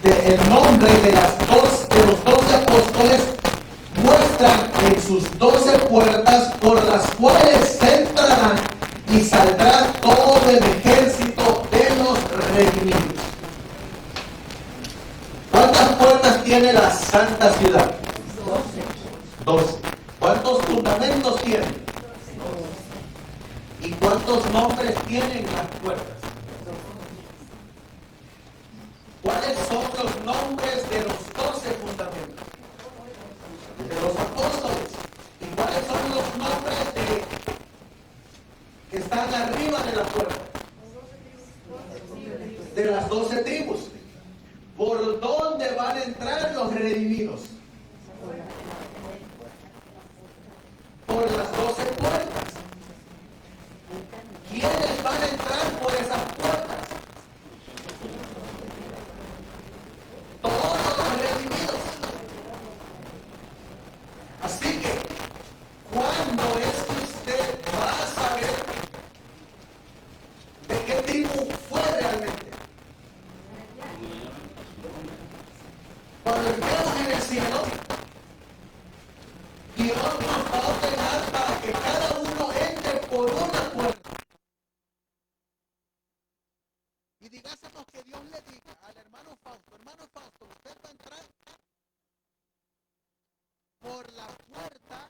del nombre de los 12 apóstoles, muestran en sus 12 puertas, por las cuales se entrarán y saldrá todo el ejército de los redimidos. ¿Cuántas puertas tiene la santa ciudad? 12. ¿Cuántos fundamentos tiene? ¿Y cuántos nombres tienen las puertas? ¿Cuáles son los nombres de los 12 fundamentos? De los apóstoles. ¿Y cuáles son los nombres que están arriba de la puerta? De las 12 tribus. ¿Por dónde van a entrar los redimidos? las 12 puertas. ¿Quiénes van a entrar por esas puertas? Todos los redimidos. Así que, ¿cuándo es que usted va a saber de qué tribu fue realmente? Cuando estemos en el cielo, Dios nos va a ordenar para que cada uno entre por una puerta. Y digásemos que Dios le diga al hermano Fausto, usted va a entrar por la puerta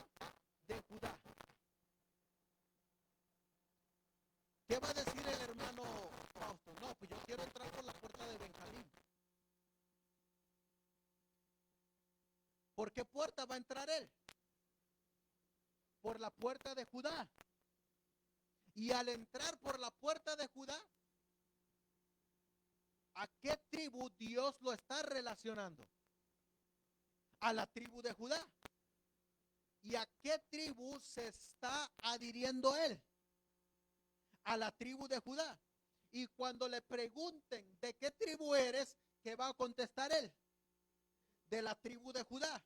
de Judá. ¿Qué va a decir el hermano Fausto? No, pues yo quiero entrar por la puerta de Benjamín. ¿Por qué puerta va a entrar él? Por la puerta de Judá. Y al entrar por la puerta de Judá, ¿a qué tribu Dios lo está relacionando? A la tribu de Judá. ¿Y a qué tribu se está adhiriendo él? A la tribu de Judá. Y cuando le pregunten de qué tribu eres, ¿qué va a contestar él? De la tribu de Judá.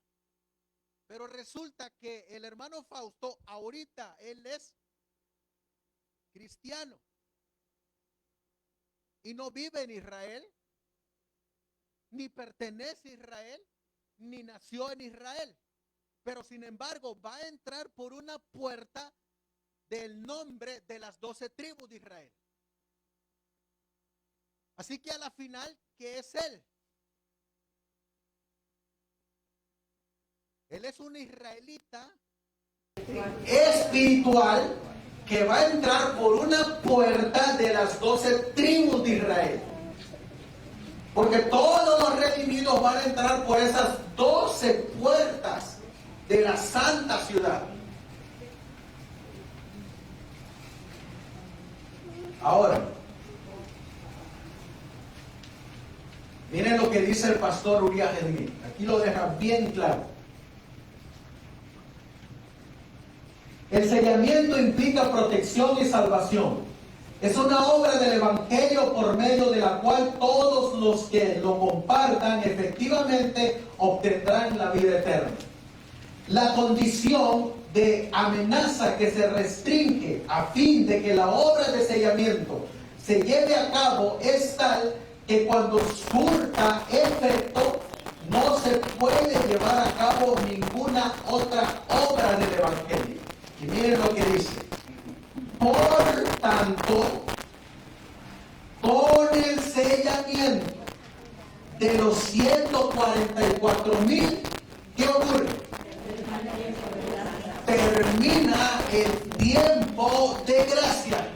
Pero resulta que el hermano Fausto ahorita él es cristiano y no vive en Israel, ni pertenece a Israel, ni nació en Israel. Pero sin embargo va a entrar por una puerta del nombre de las 12 tribus de Israel. Así que a la final, ¿qué es él? Él es un israelita espiritual que va a entrar por una puerta de las 12 tribus de Israel. Porque todos los redimidos van a entrar por esas 12 puertas de la santa ciudad. Ahora, miren lo que dice el pastor Uriah Hedmir. Aquí lo deja bien claro. El sellamiento implica protección y salvación. Es una obra del Evangelio por medio de la cual todos los que lo compartan efectivamente obtendrán la vida eterna. La condición de amenaza que se restringe a fin de que la obra de sellamiento se lleve a cabo es tal que cuando surta efecto no se puede llevar a cabo ninguna otra obra del Evangelio. Y miren lo que dice. Por tanto, con el sellamiento de los 144,000, ¿qué ocurre? Termina el tiempo de gracia.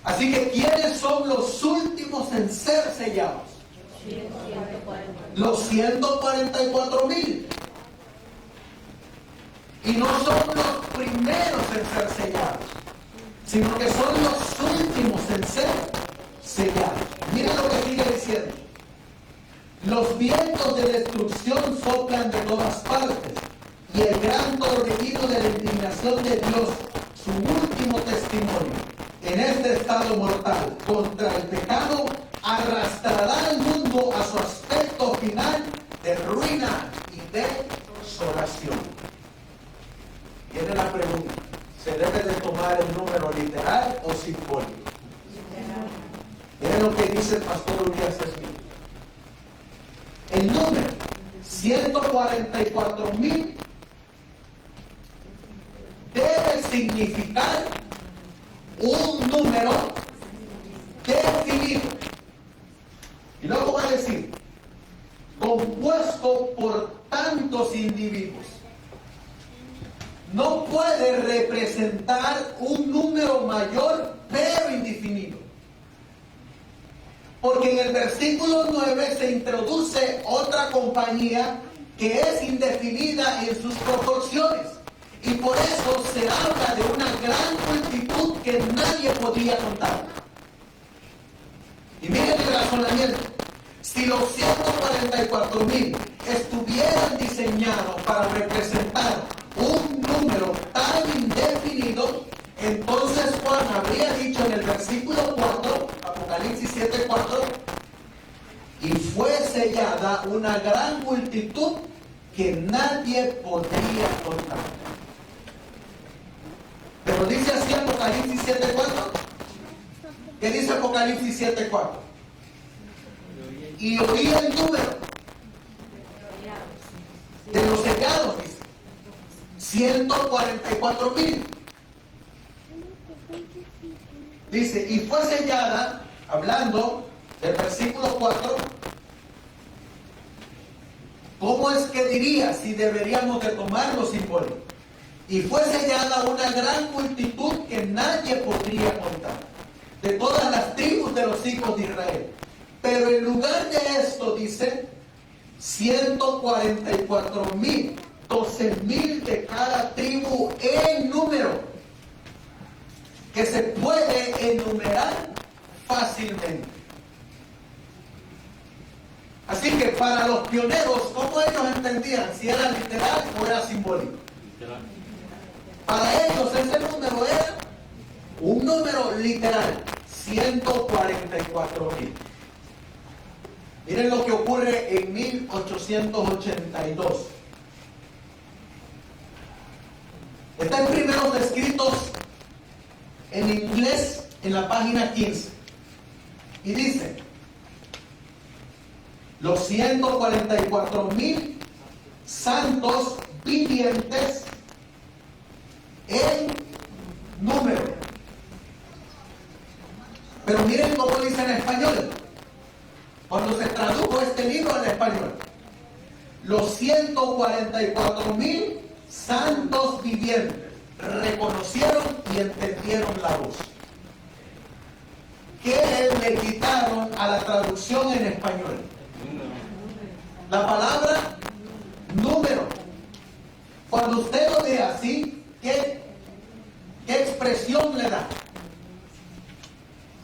Así que ¿quiénes son los últimos en ser sellados? Los 144,000. Y no son los primeros en ser sellados, sino que son los últimos en ser sellados. Miren lo que sigue diciendo. Los vientos de destrucción soplan de todas partes, y el gran torbellino de la indignación de Dios, su último testimonio en este estado mortal contra el pecado, arrastrará al mundo a su aspecto final de ruina y desolación. Viene la pregunta, ¿se debe de tomar el número literal o simbólico? Miren lo que dice el pastor Uriah Hedmir. El número 144,000 debe significar un número definido. Y luego va a decir, compuesto por tantos individuos. No puede representar un número mayor, pero indefinido. Porque en el versículo 9 se introduce otra compañía que es indefinida en sus proporciones. Y por eso se habla de una gran multitud que nadie podía contar. Y miren el razonamiento. Si los 144,000 estuvieran diseñados para representar un número hallada una gran multitud que nadie podría contar. Pero dice así Apocalipsis 7:4. ¿Qué dice Apocalipsis 7:4? Y oí el número de los sellados, dice, 144,000. Dice, y fue sellada, hablando del versículo 4, ¿cómo es que diría si deberíamos de tomarlo simbólico? Y fue sellada una gran multitud que nadie podría contar, de todas las tribus de los hijos de Israel. Pero en lugar de esto, dice, 144,000, 12,000 de cada tribu en número, que se puede enumerar fácilmente. Así que para los pioneros, ¿cómo ellos entendían si era literal o era simbólico? Literal. Para ellos ese número era un número literal, 144,000. Miren lo que ocurre en 1882. Están primeros descritos en inglés en la página 15. Y dice, los 144,000 santos vivientes en número. Pero miren cómo dice en español. Cuando se tradujo este libro al español, los 144,000 santos vivientes reconocieron y entendieron la voz. ¿Qué le quitaron a la traducción en español? La palabra número. Cuando usted lo ve así, ¿qué expresión le da?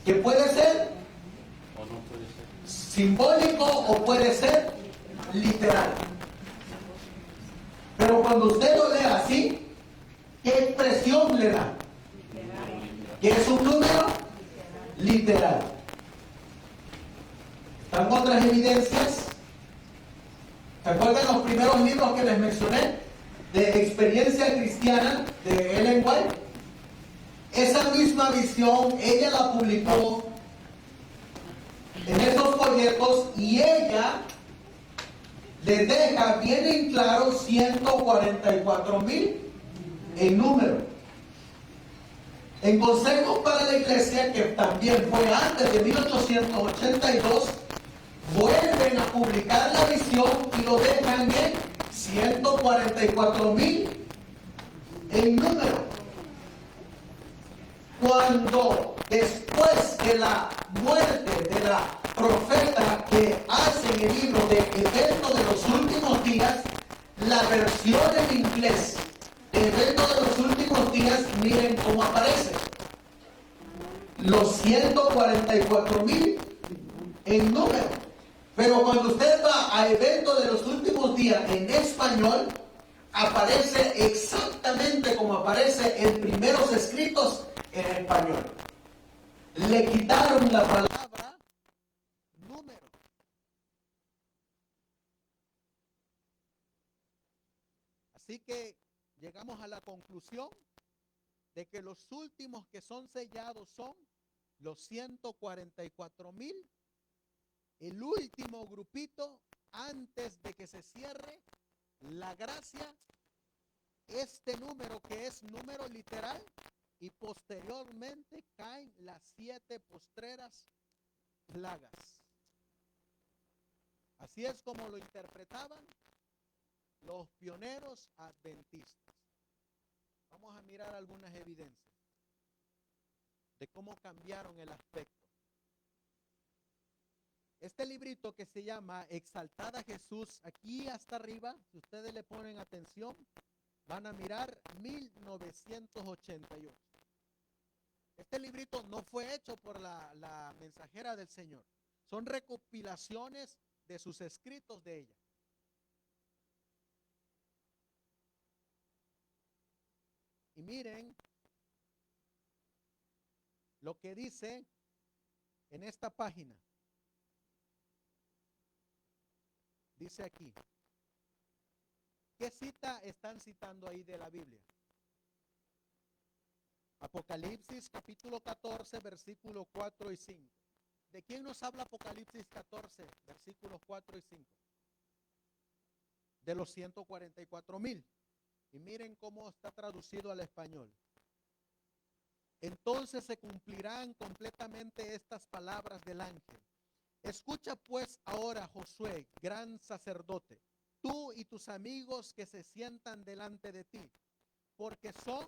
Que puede ser simbólico o puede ser literal. Pero cuando usted lo lee así, ¿qué expresión le da? ¿Que es un número? Literal. ¿Están otras evidencias? ¿Se acuerdan los primeros libros que les mencioné? De Experiencia Cristiana de Ellen White. Esa misma visión, ella la publicó en esos folletos y ella le deja bien en claro 144,000 en número. En Consejos para la Iglesia, que también fue antes de 1882, vuelven a publicar la visión y lo dejan en 144,000 en número. Cuando después de la muerte de la profeta que hace en el libro de Evento de los Últimos Días, la versión en inglés de Evento de los Últimos Días, miren cómo aparece. Los 144,000 en número. Pero cuando usted va a Evento de los Últimos Días en español, aparece exactamente como aparece en primeros escritos en español. Le quitaron la palabra número. Así que llegamos a la conclusión de que los últimos que son sellados son los 144,000, el último grupito antes de que se cierre la gracia, este número que es número literal, y posteriormente caen las 7 postreras plagas. Así es como lo interpretaban los pioneros adventistas. Vamos a mirar algunas evidencias de cómo cambiaron el aspecto. Este librito que se llama Exaltada Jesús, aquí hasta arriba, si ustedes le ponen atención, van a mirar 1988. Este librito no fue hecho por la mensajera del Señor. Son recopilaciones de sus escritos de ella. Y miren lo que dice en esta página. dice aquí. ¿Qué cita están citando ahí de la Biblia? Apocalipsis capítulo 14, versículos 4 y 5. ¿De quién nos habla Apocalipsis 14, versículos 4 y 5? De los 144,000. Y miren cómo está traducido al español. Entonces se cumplirán completamente estas palabras del ángel. Escucha pues ahora, Josué, gran sacerdote, tú y tus amigos que se sientan delante de ti, porque son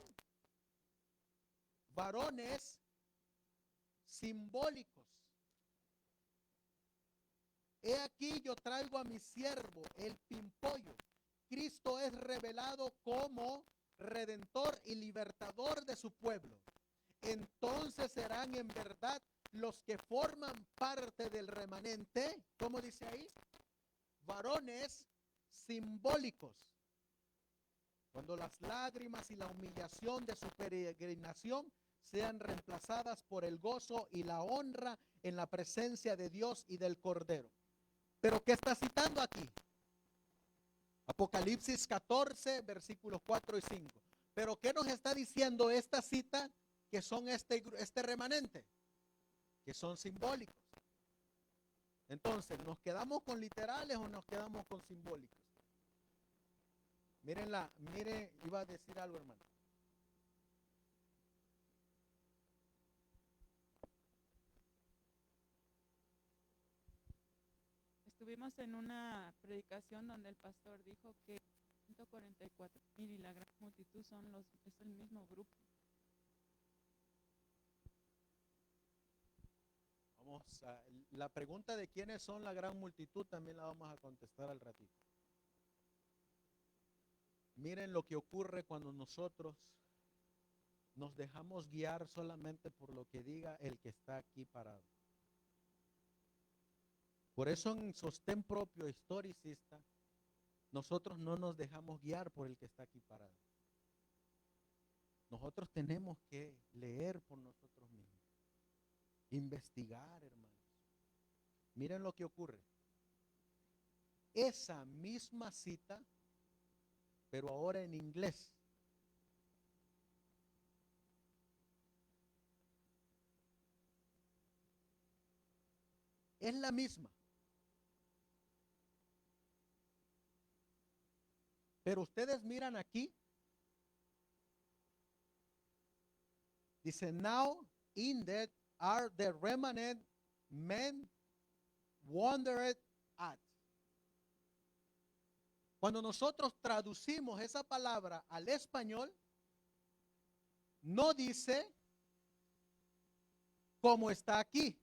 varones simbólicos. He aquí yo traigo a mi siervo, el pimpollo. Cristo es revelado como redentor y libertador de su pueblo. Entonces serán en verdad los que forman parte del remanente, ¿cómo dice ahí? Varones simbólicos. Cuando las lágrimas y la humillación de su peregrinación sean reemplazadas por el gozo y la honra en la presencia de Dios y del Cordero. ¿Pero qué está citando aquí? Apocalipsis 14, versículos 4 y 5. ¿Pero qué nos está diciendo esta cita? Que son este remanente, que son simbólicos. Entonces, ¿nos quedamos con literales o nos quedamos con simbólicos? Mire, iba a decir algo, hermano. Estuvimos en una predicación donde el pastor dijo que 144,000 y la gran multitud es el mismo grupo. La pregunta de quiénes son la gran multitud también la vamos a contestar al ratito. Miren lo que ocurre cuando nosotros nos dejamos guiar solamente por lo que diga el que está aquí parado. Por eso en sostén propio historicista, nosotros no nos dejamos guiar por el que está aquí parado. Nosotros tenemos que leer por nosotros mismos, investigar, hermanos. Miren lo que ocurre. Esa misma cita, pero ahora en inglés. Es la misma. Pero ustedes miran aquí. Dice, now in that are the remnant men wondered at. Cuando nosotros traducimos esa palabra al español, no dice como está aquí.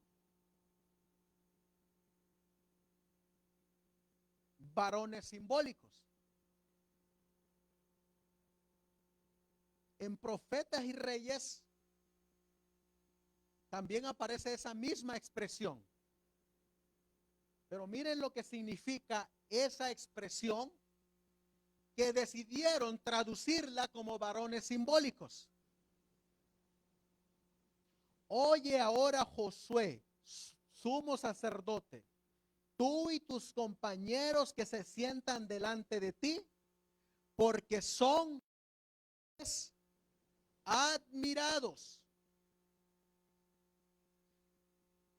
Varones simbólicos. En Profetas y Reyes también aparece esa misma expresión. Pero miren lo que significa esa expresión, que decidieron traducirla como varones simbólicos. Oye ahora, Josué, sumo sacerdote, tú y tus compañeros que se sientan delante de ti, porque son admirados.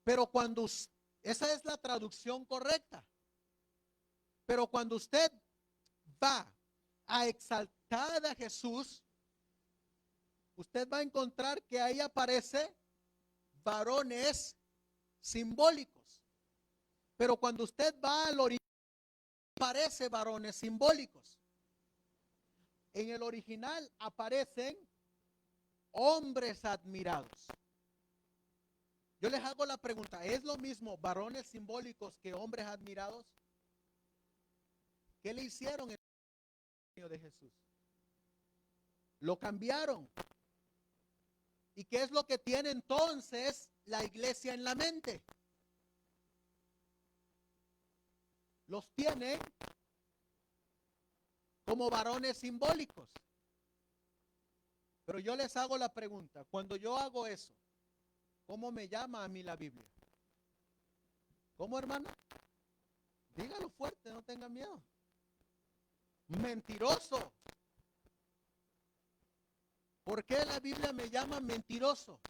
Pero cuando, esa es la traducción correcta. Pero cuando usted va a exaltar a Jesús, usted va a encontrar que ahí aparece varones simbólicos. Pero cuando usted va al original, aparece varones simbólicos. En el original aparecen hombres admirados. Yo les hago la pregunta, ¿es lo mismo varones simbólicos que hombres admirados? ¿Qué le hicieron en el año de Jesús? Lo cambiaron. ¿Y qué es lo que tiene entonces la iglesia en la mente? Los tiene como varones simbólicos. Pero yo les hago la pregunta, cuando yo hago eso, ¿cómo me llama a mí la Biblia? ¿Cómo, hermano? Dígalo fuerte, no tenga miedo. Mentiroso. ¿Por qué la Biblia me llama mentiroso?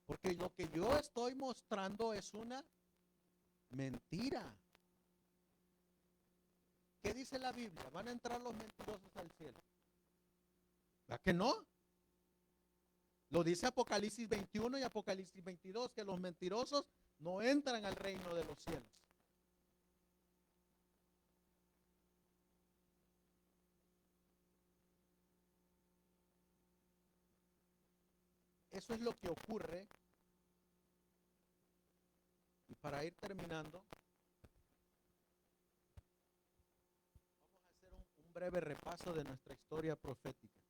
Porque lo que yo estoy mostrando es una mentira. ¿Qué dice la Biblia? ¿Van a entrar los mentirosos al cielo? ¿Verdad que no? Lo dice Apocalipsis 21 y Apocalipsis 22, que los mentirosos no entran al reino de los cielos. Eso es lo que ocurre. Y para ir terminando, vamos a hacer un breve repaso de nuestra historia profética.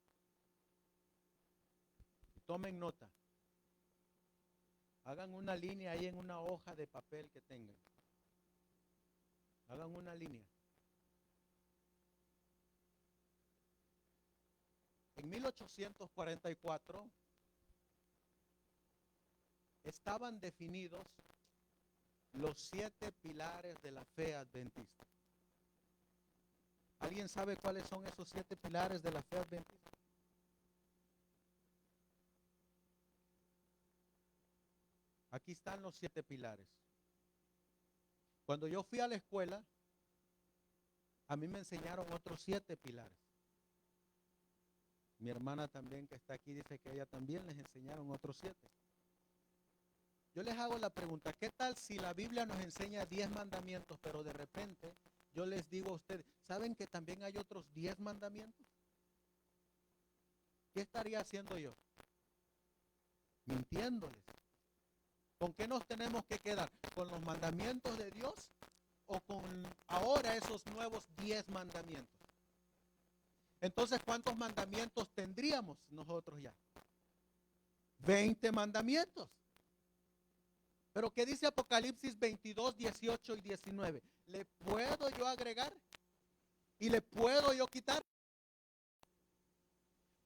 Y tomen nota. Hagan una línea ahí en una hoja de papel que tengan. Hagan una línea. En 1844 estaban definidos los 7 pilares de la fe adventista. ¿Alguien sabe cuáles son esos 7 pilares de la fe adventista? Aquí están los 7 pilares. Cuando yo fui a la escuela, a mí me enseñaron otros 7 pilares. Mi hermana también que está aquí dice que a ella también les enseñaron otros 7. Yo les hago la pregunta, ¿qué tal si la Biblia nos enseña 10 mandamientos, pero de repente yo les digo a ustedes, ¿saben que también hay otros 10 mandamientos? ¿Qué estaría haciendo yo? Mintiéndoles. ¿Con qué nos tenemos que quedar? ¿Con los mandamientos de Dios o con ahora esos nuevos 10 mandamientos? Entonces, ¿cuántos mandamientos tendríamos nosotros ya? 20 mandamientos. Pero ¿qué dice Apocalipsis 22, 18 y 19? ¿Le puedo yo agregar? ¿Y le puedo yo quitar?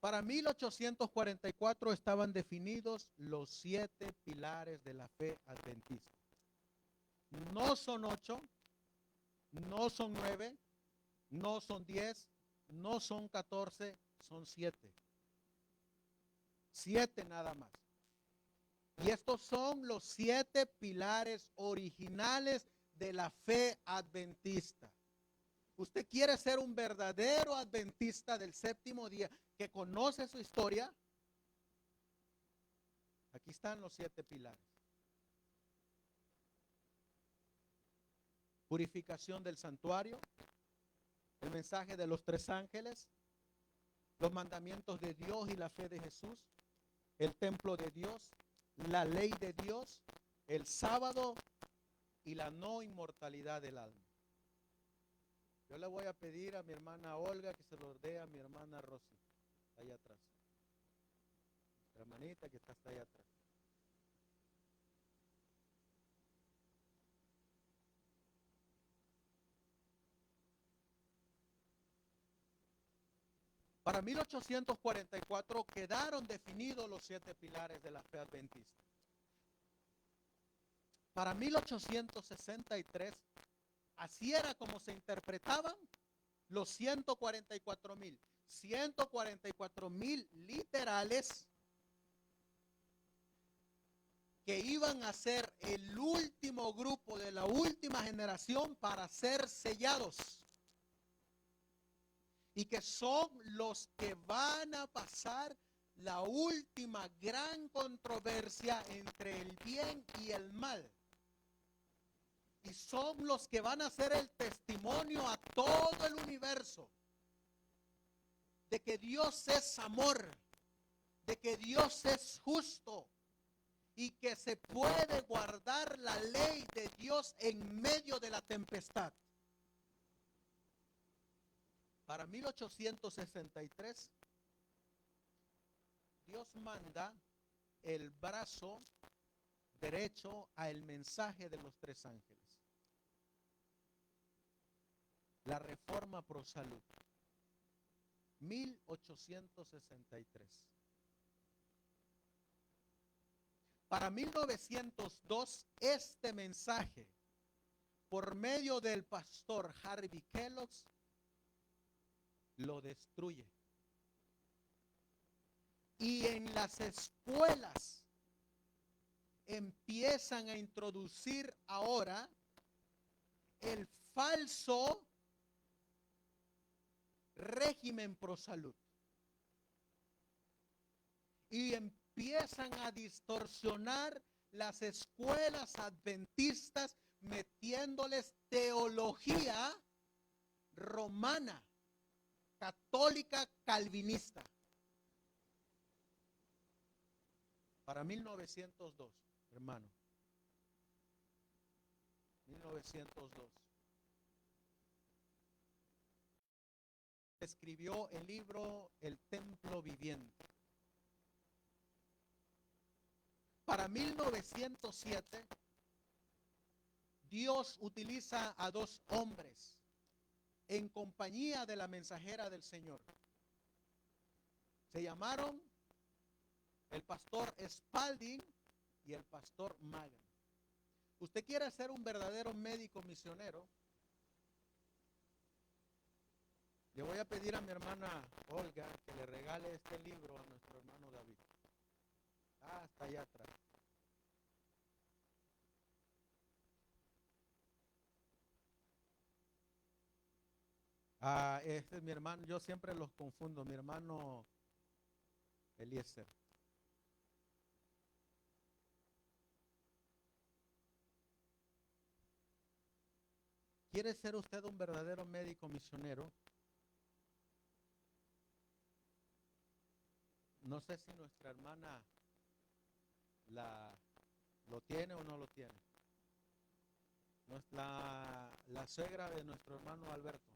Para 1844 estaban definidos los 7 pilares de la fe adventista. No son 8, no son 9, no son 10, no son 14, son 7. 7 nada más. Y estos son los 7 pilares originales de la fe adventista. ¿Usted quiere ser un verdadero adventista del séptimo día que conoce su historia? Aquí están los 7 pilares. Purificación del santuario, el mensaje de los 3 ángeles, los mandamientos de Dios y la fe de Jesús, el templo de Dios, la ley de Dios, el sábado y la no inmortalidad del alma. Yo le voy a pedir a mi hermana Olga que se lo dé a mi hermana Rosy, allá atrás. Nuestra hermanita que está hasta allá atrás. Para 1844 quedaron definidos los 7 pilares de la fe adventista. Para 1863, así era como se interpretaban los 144,000. 144,000 literales que iban a ser el último grupo de la última generación para ser sellados. Y que son los que van a pasar la última gran controversia entre el bien y el mal. Y son los que van a hacer el testimonio a todo el universo de que Dios es amor, de que Dios es justo y que se puede guardar la ley de Dios en medio de la tempestad. Para 1863, Dios manda el brazo derecho al mensaje de los 3 ángeles. La reforma pro salud. 1863. Para 1902, este mensaje, por medio del pastor Harvey Kellogg, lo destruye. Y en las escuelas empiezan a introducir ahora el falso régimen pro salud. Y empiezan a distorsionar las escuelas adventistas metiéndoles teología romana, católica, calvinista. Para 1902, hermano. 1902. Escribió el libro El Templo Viviente. Para 1907, Dios utiliza a dos hombres en compañía de la mensajera del Señor. Se llamaron el pastor Spalding y el pastor Magan. ¿Usted quiere ser un verdadero médico misionero? Le voy a pedir a mi hermana Olga que le regale este libro a nuestro hermano David. Hasta allá atrás. Este es mi hermano, yo siempre los confundo, mi hermano Eliezer. ¿Quiere ser usted un verdadero médico misionero? No sé si nuestra hermana lo tiene o no lo tiene. La suegra de nuestro hermano Alberto.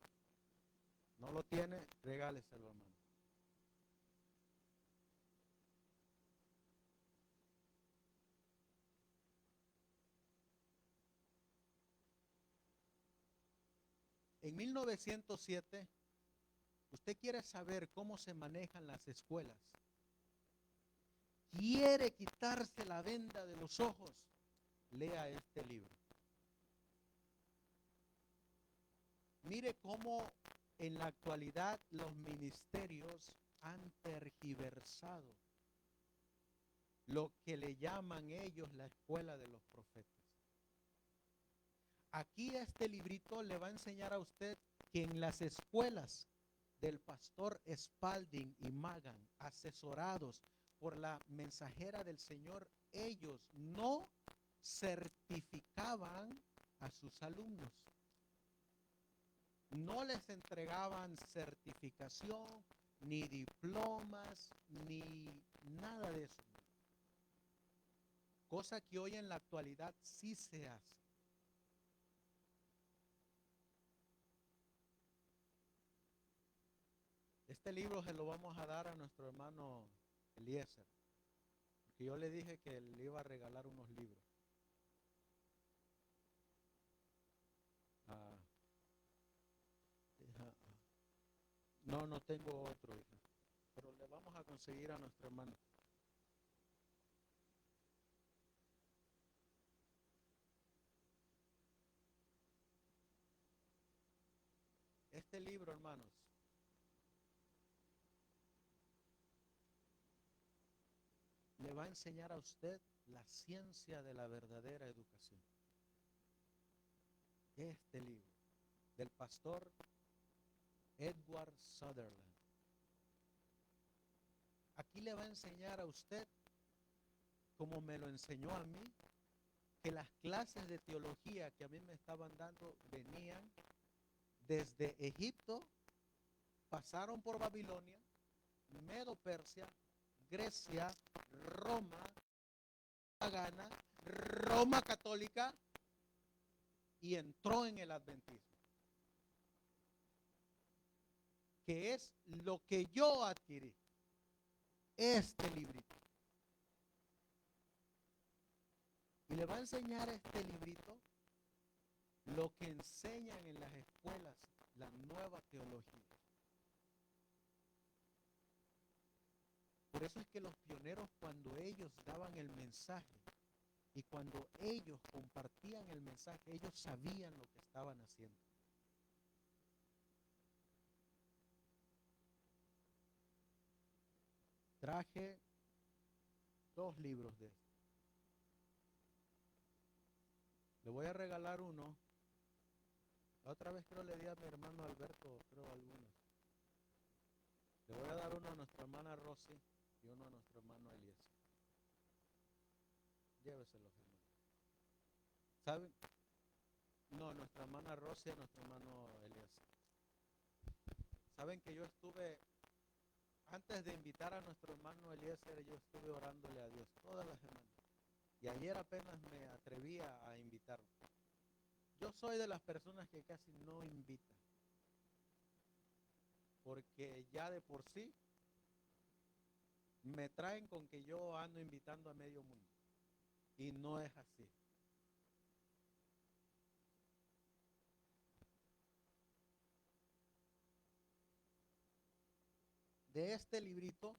No lo tiene, regáleselo, hermano. En 1907, usted quiere saber cómo se manejan las escuelas. Quiere quitarse la venda de los ojos. Lea este libro. Mire cómo en la actualidad los ministerios han tergiversado lo que le llaman ellos la escuela de los profetas. Aquí este librito le va a enseñar a usted que en las escuelas del pastor Spalding y Magan, asesorados por la mensajera del Señor, ellos no certificaban a sus alumnos. No les entregaban certificación, ni diplomas, ni nada de eso. Cosa que hoy en la actualidad sí se hace. Este libro se lo vamos a dar a nuestro hermano Eliezer, porque yo le dije que le iba a regalar unos libros. No tengo otro, hija, pero le vamos a conseguir a nuestro hermano. Este libro, hermanos, le va a enseñar a usted la ciencia de la verdadera educación. Este libro, del pastor Edward Sutherland. Aquí le va a enseñar a usted, como me lo enseñó a mí, que las clases de teología que a mí me estaban dando venían desde Egipto, pasaron por Babilonia, Medo-Persia, Grecia, Roma pagana, Roma católica, y entró en el adventismo, que es lo que yo adquirí, este librito. Y le va a enseñar este librito lo que enseñan en las escuelas, la nueva teología. Por eso es que los pioneros, cuando ellos daban el mensaje y cuando ellos compartían el mensaje, ellos sabían lo que estaban haciendo. Traje 2 libros de estos. Le voy a regalar uno. La otra vez creo le di a mi hermano Alberto, creo algunos. Le voy a dar uno a nuestra hermana Rosy y uno a nuestro hermano Eliezer. Lléveselos, hermano. ¿Saben? No, nuestra hermana Rosy y nuestro hermano Eliezer. Saben que yo estuve, antes de invitar a nuestro hermano Eliezer, yo estuve orándole a Dios todas las semanas. Y ayer apenas me atrevía a invitarlo. Yo soy de las personas que casi no invitan. Porque ya de por sí me traen con que yo ando invitando a medio mundo. Y no es así. De este librito,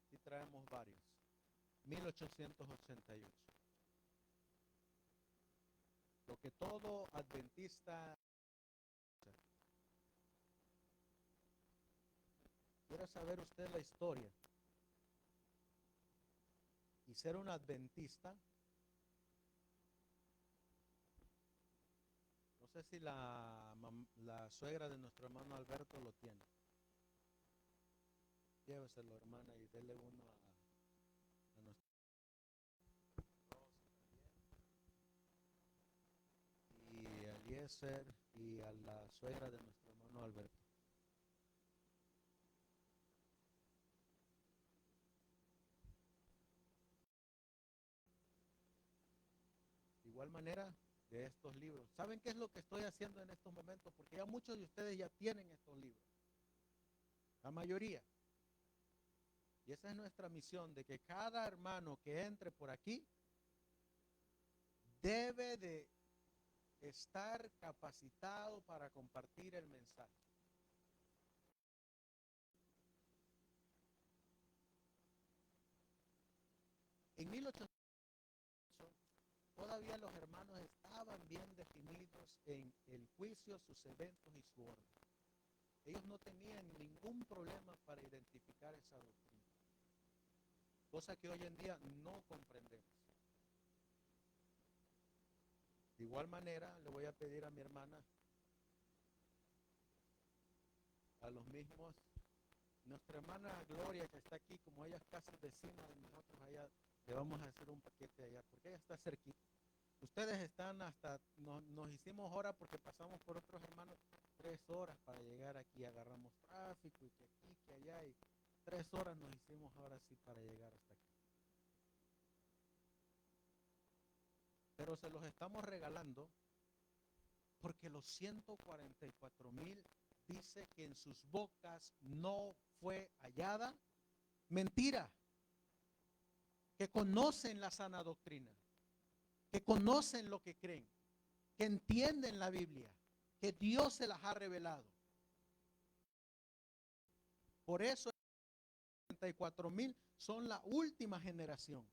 sí traemos varios. 1888. Lo que todo adventista quiere saber usted la historia y ser un adventista. No sé si la suegra de nuestro hermano Alberto lo tiene. Lléveselo, hermana, y dele uno a nuestro y a Eliezer y a la suegra de nuestro hermano Alberto. De igual manera, de estos libros. ¿Saben qué es lo que estoy haciendo en estos momentos? Porque ya muchos de ustedes ya tienen estos libros. La mayoría. Y esa es nuestra misión, de que cada hermano que entre por aquí debe de estar capacitado para compartir el mensaje. En 1800 todavía los hermanos estaban bien definidos en el juicio, sus eventos y su orden. Ellos no tenían ningún problema para identificar esa doctrina, cosa que hoy en día no comprendemos. De igual manera, le voy a pedir a mi hermana, a los mismos, nuestra hermana Gloria, que está aquí, como ella es casi vecina de nosotros allá, le vamos a hacer un paquete allá, porque ella está cerquita. Ustedes están hasta, nos hicimos hora porque pasamos por otros hermanos, 3 horas para llegar aquí, agarramos tráfico y que aquí, que allá, y 3 horas nos hicimos ahora sí para llegar hasta aquí. Pero se los estamos regalando porque los 144,000 dice que en sus bocas no fue hallada mentira, que conocen la sana doctrina, que conocen lo que creen, que entienden la Biblia, que Dios se las ha revelado. Por eso 44,000 son la última generación.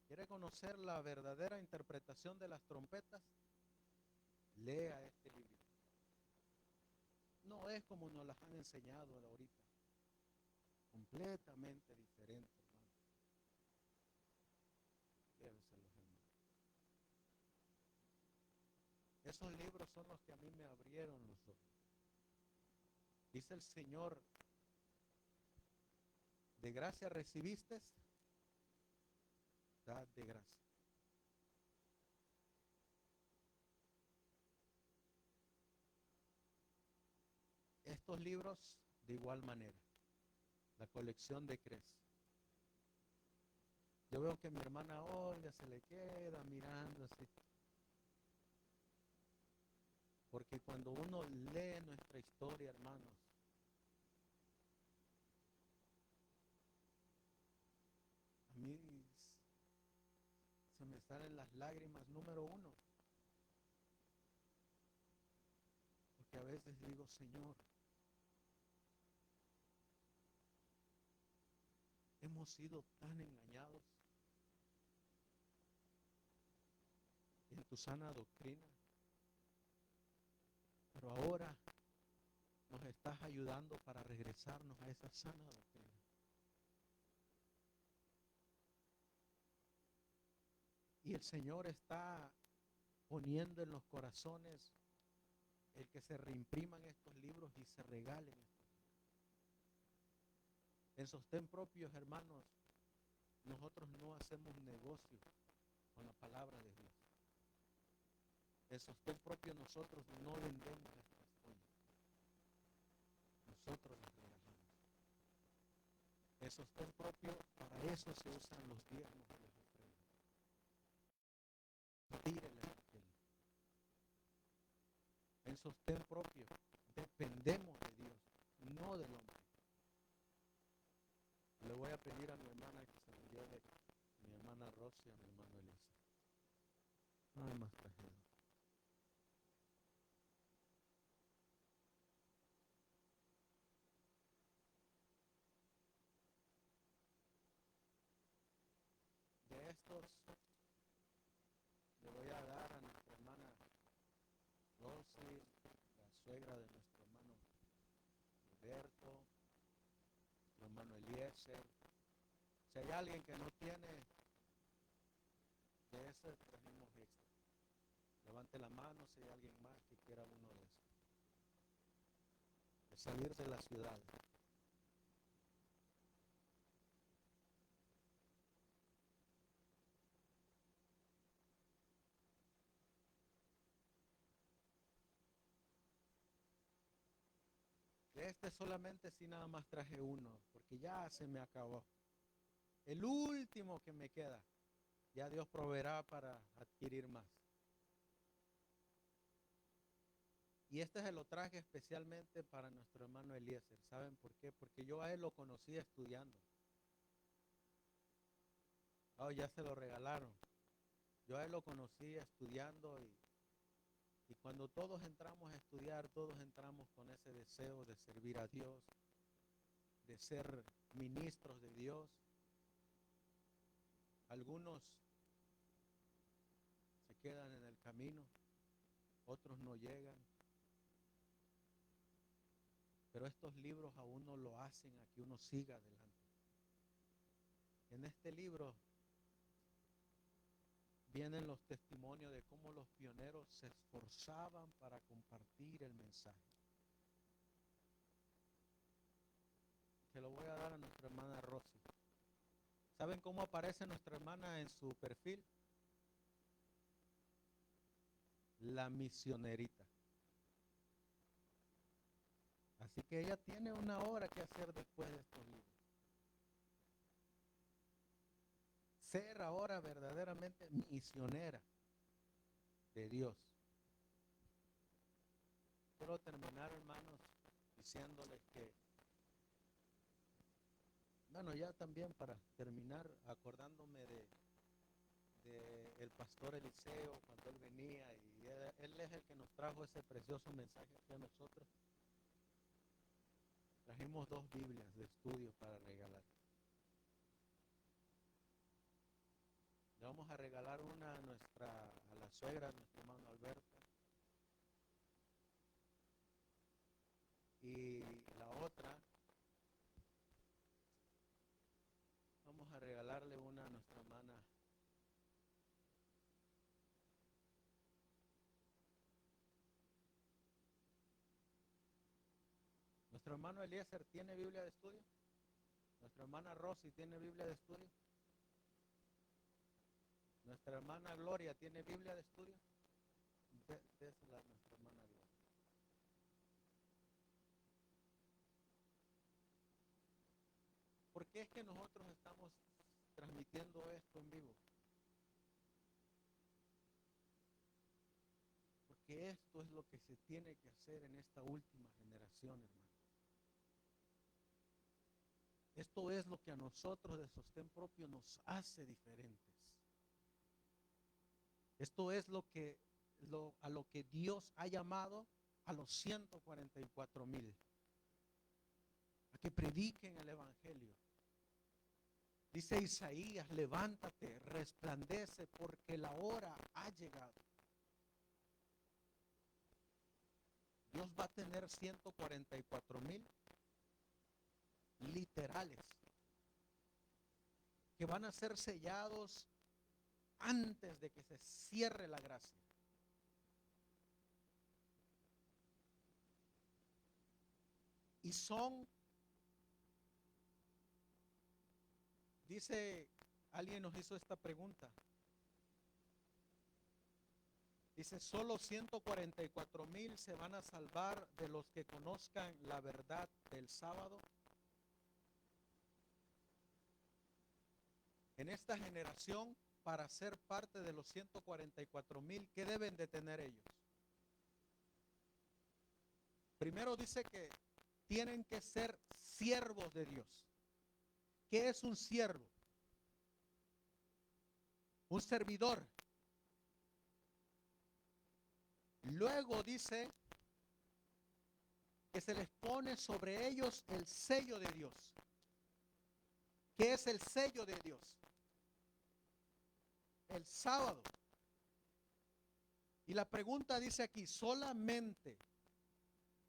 ¿Quiere conocer la verdadera interpretación de las trompetas? Lea este libro. No es como nos las han enseñado ahorita. Completamente diferente, hermano. Lléveselos, hermano. Esos libros son los que a mí me abrieron los ojos. Dice el Señor, de gracia recibiste, dad de gracia. Estos libros, de igual manera, la colección de Cres. Yo veo que mi hermana Olga se le queda mirando así. Porque cuando uno lee nuestra historia, hermanos, a mí se me salen las lágrimas, número 1. que a veces digo, Señor, hemos sido tan engañados en tu sana doctrina, pero ahora nos estás ayudando para regresarnos a esa sana doctrina. Y el Señor está poniendo en los corazones el que se reimpriman estos libros y se regalen estos libros. En sostén propios, hermanos, nosotros no hacemos negocio con la palabra de Dios. En sostén propio nosotros no vendemos estas joyas. Nosotros las regalamos. En sostén propio, para eso se usan los diezmos y las ofrendas. Tire el evangelio. En sostén propio, dependemos de Dios, no del hombre. Le voy a pedir a mi hermana que se lo lleve, mi hermana Rosy, a mi hermano Elisa. No hay más tragedia. De estos le voy a dar a nuestra hermana Rosy, la suegra de nuestro hermano Alberto, nuestro hermano Eliezer. Si hay alguien que no tiene, de ese trajimos extra. Levante la mano si hay alguien más que quiera uno de esos. De salir de la ciudad. De este solamente sí nada más traje uno, porque ya se me acabó. El último que me queda, ya Dios proveerá para adquirir más. Y este se lo traje especialmente para nuestro hermano Eliezer. ¿Saben por qué? Porque yo a él lo conocí estudiando. Oh, ya se lo regalaron. Yo a él lo conocí estudiando y cuando todos entramos a estudiar, todos entramos con ese deseo de servir a Dios, de ser ministros de Dios. Algunos se quedan en el camino, otros no llegan. Pero estos libros a uno lo hacen a que uno siga adelante. En este libro vienen los testimonios de cómo los pioneros se esforzaban para compartir el mensaje. Se lo voy a dar a nuestra hermana Rosy. ¿Saben cómo aparece nuestra hermana en su perfil? La misionerita. Así que ella tiene una obra que hacer después de estos libros. Ser ahora verdaderamente misionera de Dios. Quiero terminar, hermanos, diciéndoles que, bueno, ya también para terminar, acordándome de el pastor Eliseo cuando él venía y él es el que nos trajo ese precioso mensaje aquí a nosotros. Trajimos 2 Biblias de estudio para regalar. Le vamos a regalar una a la suegra de nuestro hermano Alberto. Y la otra, vamos a regalarle una a nuestra hermana. Nuestro hermano Eliezer tiene Biblia de estudio. Nuestra hermana Rosy tiene Biblia de estudio. Nuestra hermana Gloria tiene Biblia de estudio. Désela a nuestra hermana Gloria. ¿Por qué es que nosotros estamos transmitiendo esto en vivo? Porque esto es lo que se tiene que hacer en esta última generación, hermano. Esto es lo que a nosotros de sostén propio nos hace diferentes. Esto es a lo que Dios ha llamado a los 144,000 a que prediquen el evangelio. Dice Isaías, levántate, resplandece, porque la hora ha llegado. Dios va a tener 144,000 literales que van a ser sellados antes de que se cierre la gracia. Y son, dice, alguien nos hizo esta pregunta. Dice, solo 144,000 se van a salvar de los que conozcan la verdad del sábado. En esta generación, para ser parte de los 144,000, ¿qué deben de tener ellos? Primero dice que tienen que ser siervos de Dios. ¿Qué es un siervo? Un servidor. Luego dice que se les pone sobre ellos el sello de Dios. ¿Qué es el sello de Dios? El sábado. Y la pregunta dice aquí, solamente,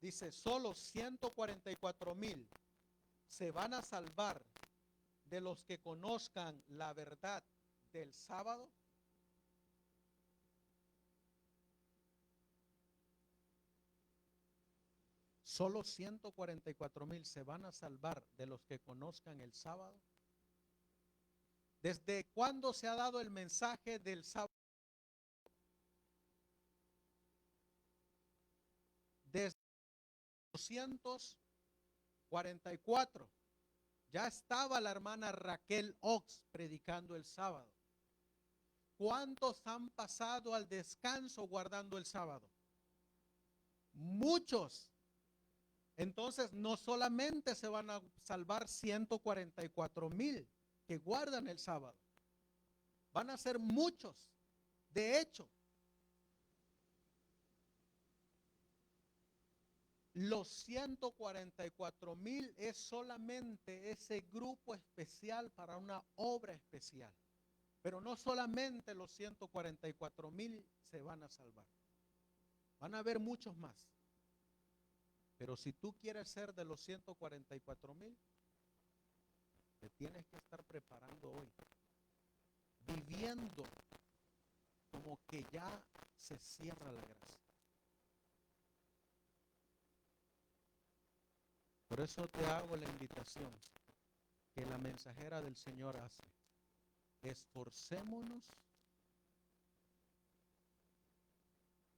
dice, solo 144,000 se van a salvar de los que conozcan la verdad del sábado. Solo 144,000 se van a salvar de los que conozcan el sábado. ¿Desde cuándo se ha dado el mensaje del sábado? Desde 244. Ya estaba la hermana Raquel Ox predicando el sábado. ¿Cuántos han pasado al descanso guardando el sábado? Muchos. Entonces no solamente se van a salvar 144,000 que guardan el sábado. Van a ser muchos. De hecho, los 144,000 es solamente ese grupo especial para una obra especial. Pero no solamente los 144,000 se van a salvar. Van a haber muchos más. Pero si tú quieres ser de los 144,000, te tienes que estar preparando hoy. Viviendo como que ya se cierra la gracia. Por eso te hago la invitación que la mensajera del Señor hace. Esforcémonos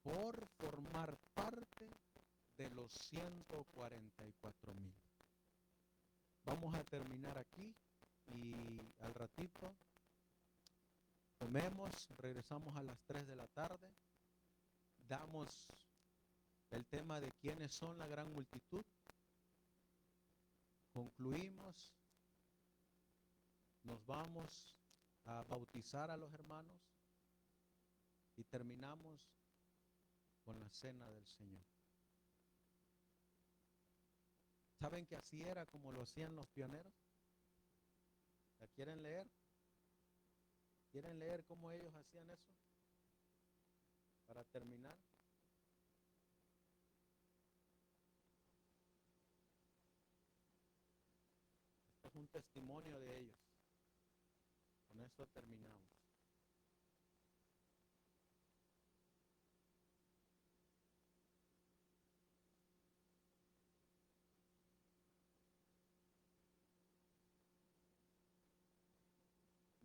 por formar parte de los 144,000. Vamos a terminar aquí y al ratito comemos, regresamos a las 3 de la tarde, damos el tema de quiénes son la gran multitud, concluimos, nos vamos a bautizar a los hermanos y terminamos con la cena del Señor. ¿Saben que así era como lo hacían los pioneros? ¿La quieren leer? ¿Quieren leer cómo ellos hacían eso? Para terminar. Este es un testimonio de ellos. Con esto terminamos.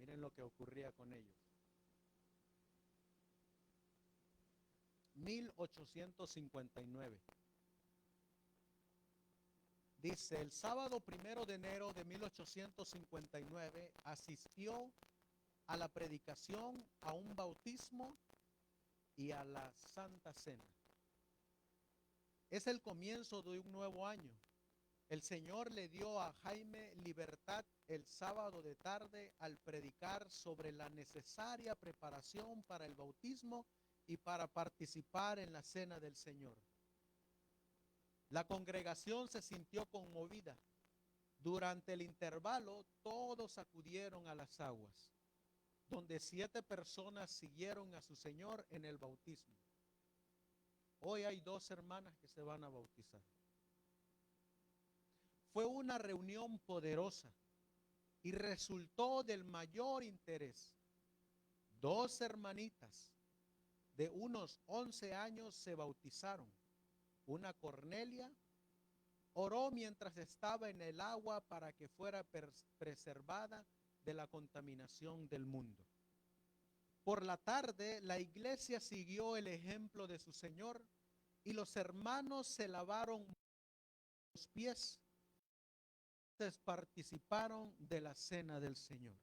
Miren lo que ocurría con ellos. 1859. Dice, el sábado 1 de enero de 1859 asistió a la predicación, a un bautismo y a la Santa Cena. Es el comienzo de un nuevo año. El Señor le dio a Jaime libertad el sábado de tarde al predicar sobre la necesaria preparación para el bautismo y para participar en la cena del Señor. La congregación se sintió conmovida. Durante el intervalo, todos acudieron a las aguas, donde 7 personas siguieron a su Señor en el bautismo. Hoy hay 2 hermanas que se van a bautizar. Fue una reunión poderosa y resultó del mayor interés. 2 hermanitas de unos 11 años se bautizaron. Una, Cornelia, oró mientras estaba en el agua para que fuera preservada de la contaminación del mundo. Por la tarde, la iglesia siguió el ejemplo de su Señor y los hermanos se lavaron los pies. Participaron de la cena del Señor.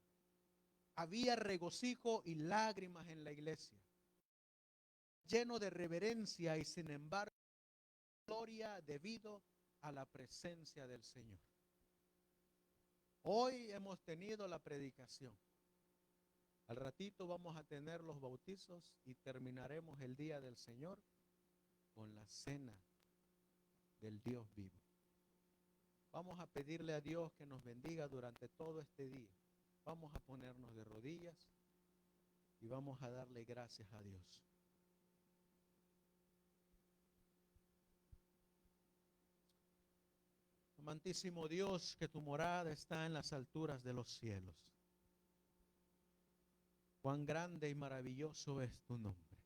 Había regocijo y lágrimas en la iglesia, lleno de reverencia y sin embargo gloria debido a la presencia del Señor. Hoy hemos tenido la predicación. Al ratito vamos a tener los bautizos y terminaremos el día del Señor con la cena del Dios vivo. Vamos a pedirle a Dios que nos bendiga durante todo este día. Vamos a ponernos de rodillas y vamos a darle gracias a Dios. Amantísimo Dios, que tu morada está en las alturas de los cielos. Cuán grande y maravilloso es tu nombre.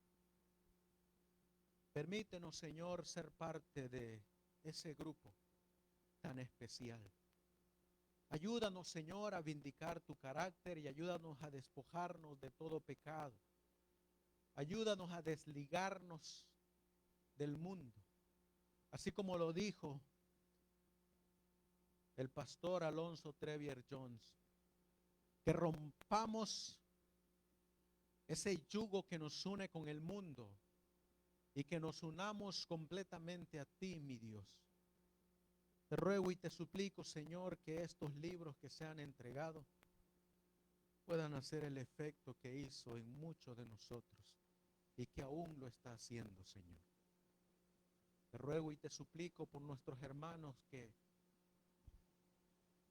Permítenos, Señor, ser parte de ese grupo tan especial. Ayúdanos, Señor, a vindicar tu carácter y ayúdanos a despojarnos de todo pecado. Ayúdanos a desligarnos del mundo, así como lo dijo el pastor Alonso Trevier Jones, que rompamos ese yugo que nos une con el mundo y que nos unamos completamente a ti, mi Dios. Te ruego y te suplico, Señor, que estos libros que se han entregado puedan hacer el efecto que hizo en muchos de nosotros y que aún lo está haciendo, Señor. Te ruego y te suplico por nuestros hermanos que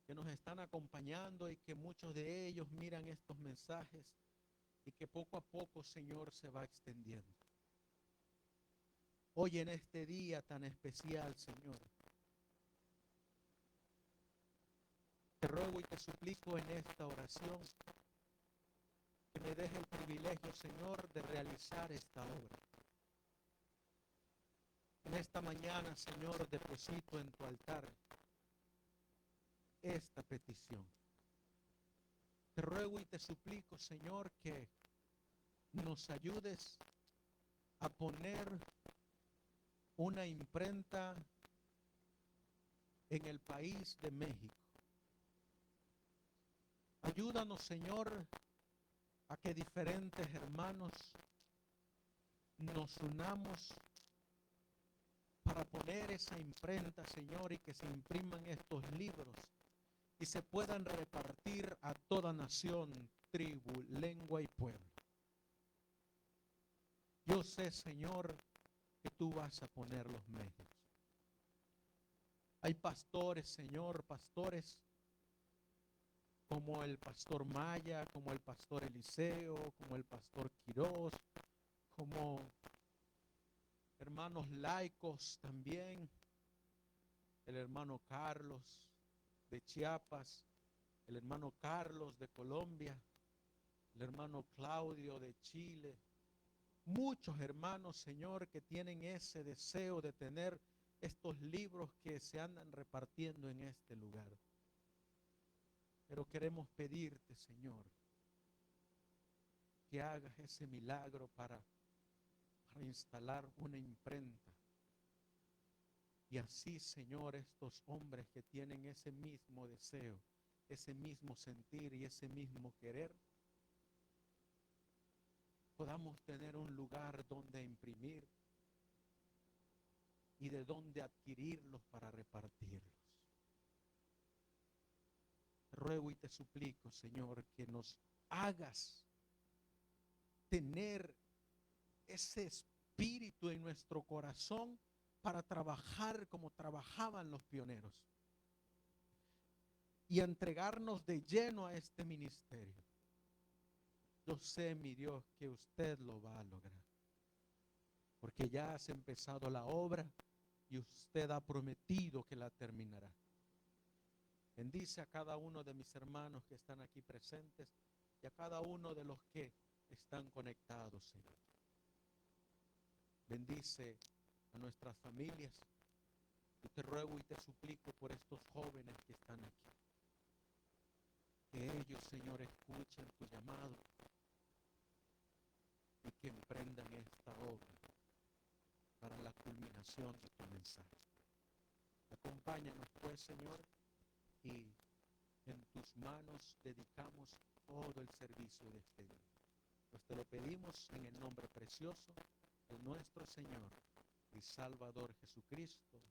nos están acompañando y que muchos de ellos miran estos mensajes y que poco a poco, Señor, se va extendiendo. Hoy en este día tan especial, Señor, te ruego y te suplico en esta oración que me deje el privilegio, Señor, de realizar esta obra. En esta mañana, Señor, deposito en tu altar esta petición. Te ruego y te suplico, Señor, que nos ayudes a poner una imprenta en el país de México. Ayúdanos, Señor, a que diferentes hermanos nos unamos para poner esa imprenta, Señor, y que se impriman estos libros y se puedan repartir a toda nación, tribu, lengua y pueblo. Yo sé, Señor, que tú vas a poner los medios. Hay pastores, Señor, pastores como el pastor Maya, como el pastor Eliseo, como el pastor Quirós, como hermanos laicos también, el hermano Carlos de Chiapas, el hermano Carlos de Colombia, el hermano Claudio de Chile. Muchos hermanos, Señor, que tienen ese deseo de tener estos libros que se andan repartiendo en este lugar. Pero queremos pedirte, Señor, que hagas ese milagro para instalar una imprenta. Y así, Señor, estos hombres que tienen ese mismo deseo, ese mismo sentir y ese mismo querer, podamos tener un lugar donde imprimir y de donde adquirirlos para repartirlos. Te ruego y te suplico, Señor, que nos hagas tener ese espíritu en nuestro corazón para trabajar como trabajaban los pioneros y entregarnos de lleno a este ministerio. Yo sé, mi Dios, que usted lo va a lograr, porque ya has empezado la obra y usted ha prometido que la terminará. Bendice a cada uno de mis hermanos que están aquí presentes y a cada uno de los que están conectados, Señor. Bendice a nuestras familias. Yo te ruego y te suplico por estos jóvenes que están aquí. Que ellos, Señor, escuchen tu llamado y que emprendan esta obra para la culminación de tu mensaje. Acompáñanos, pues, Señor, y en tus manos dedicamos todo el servicio de este día. Pues te lo pedimos en el nombre precioso de nuestro Señor y Salvador Jesucristo.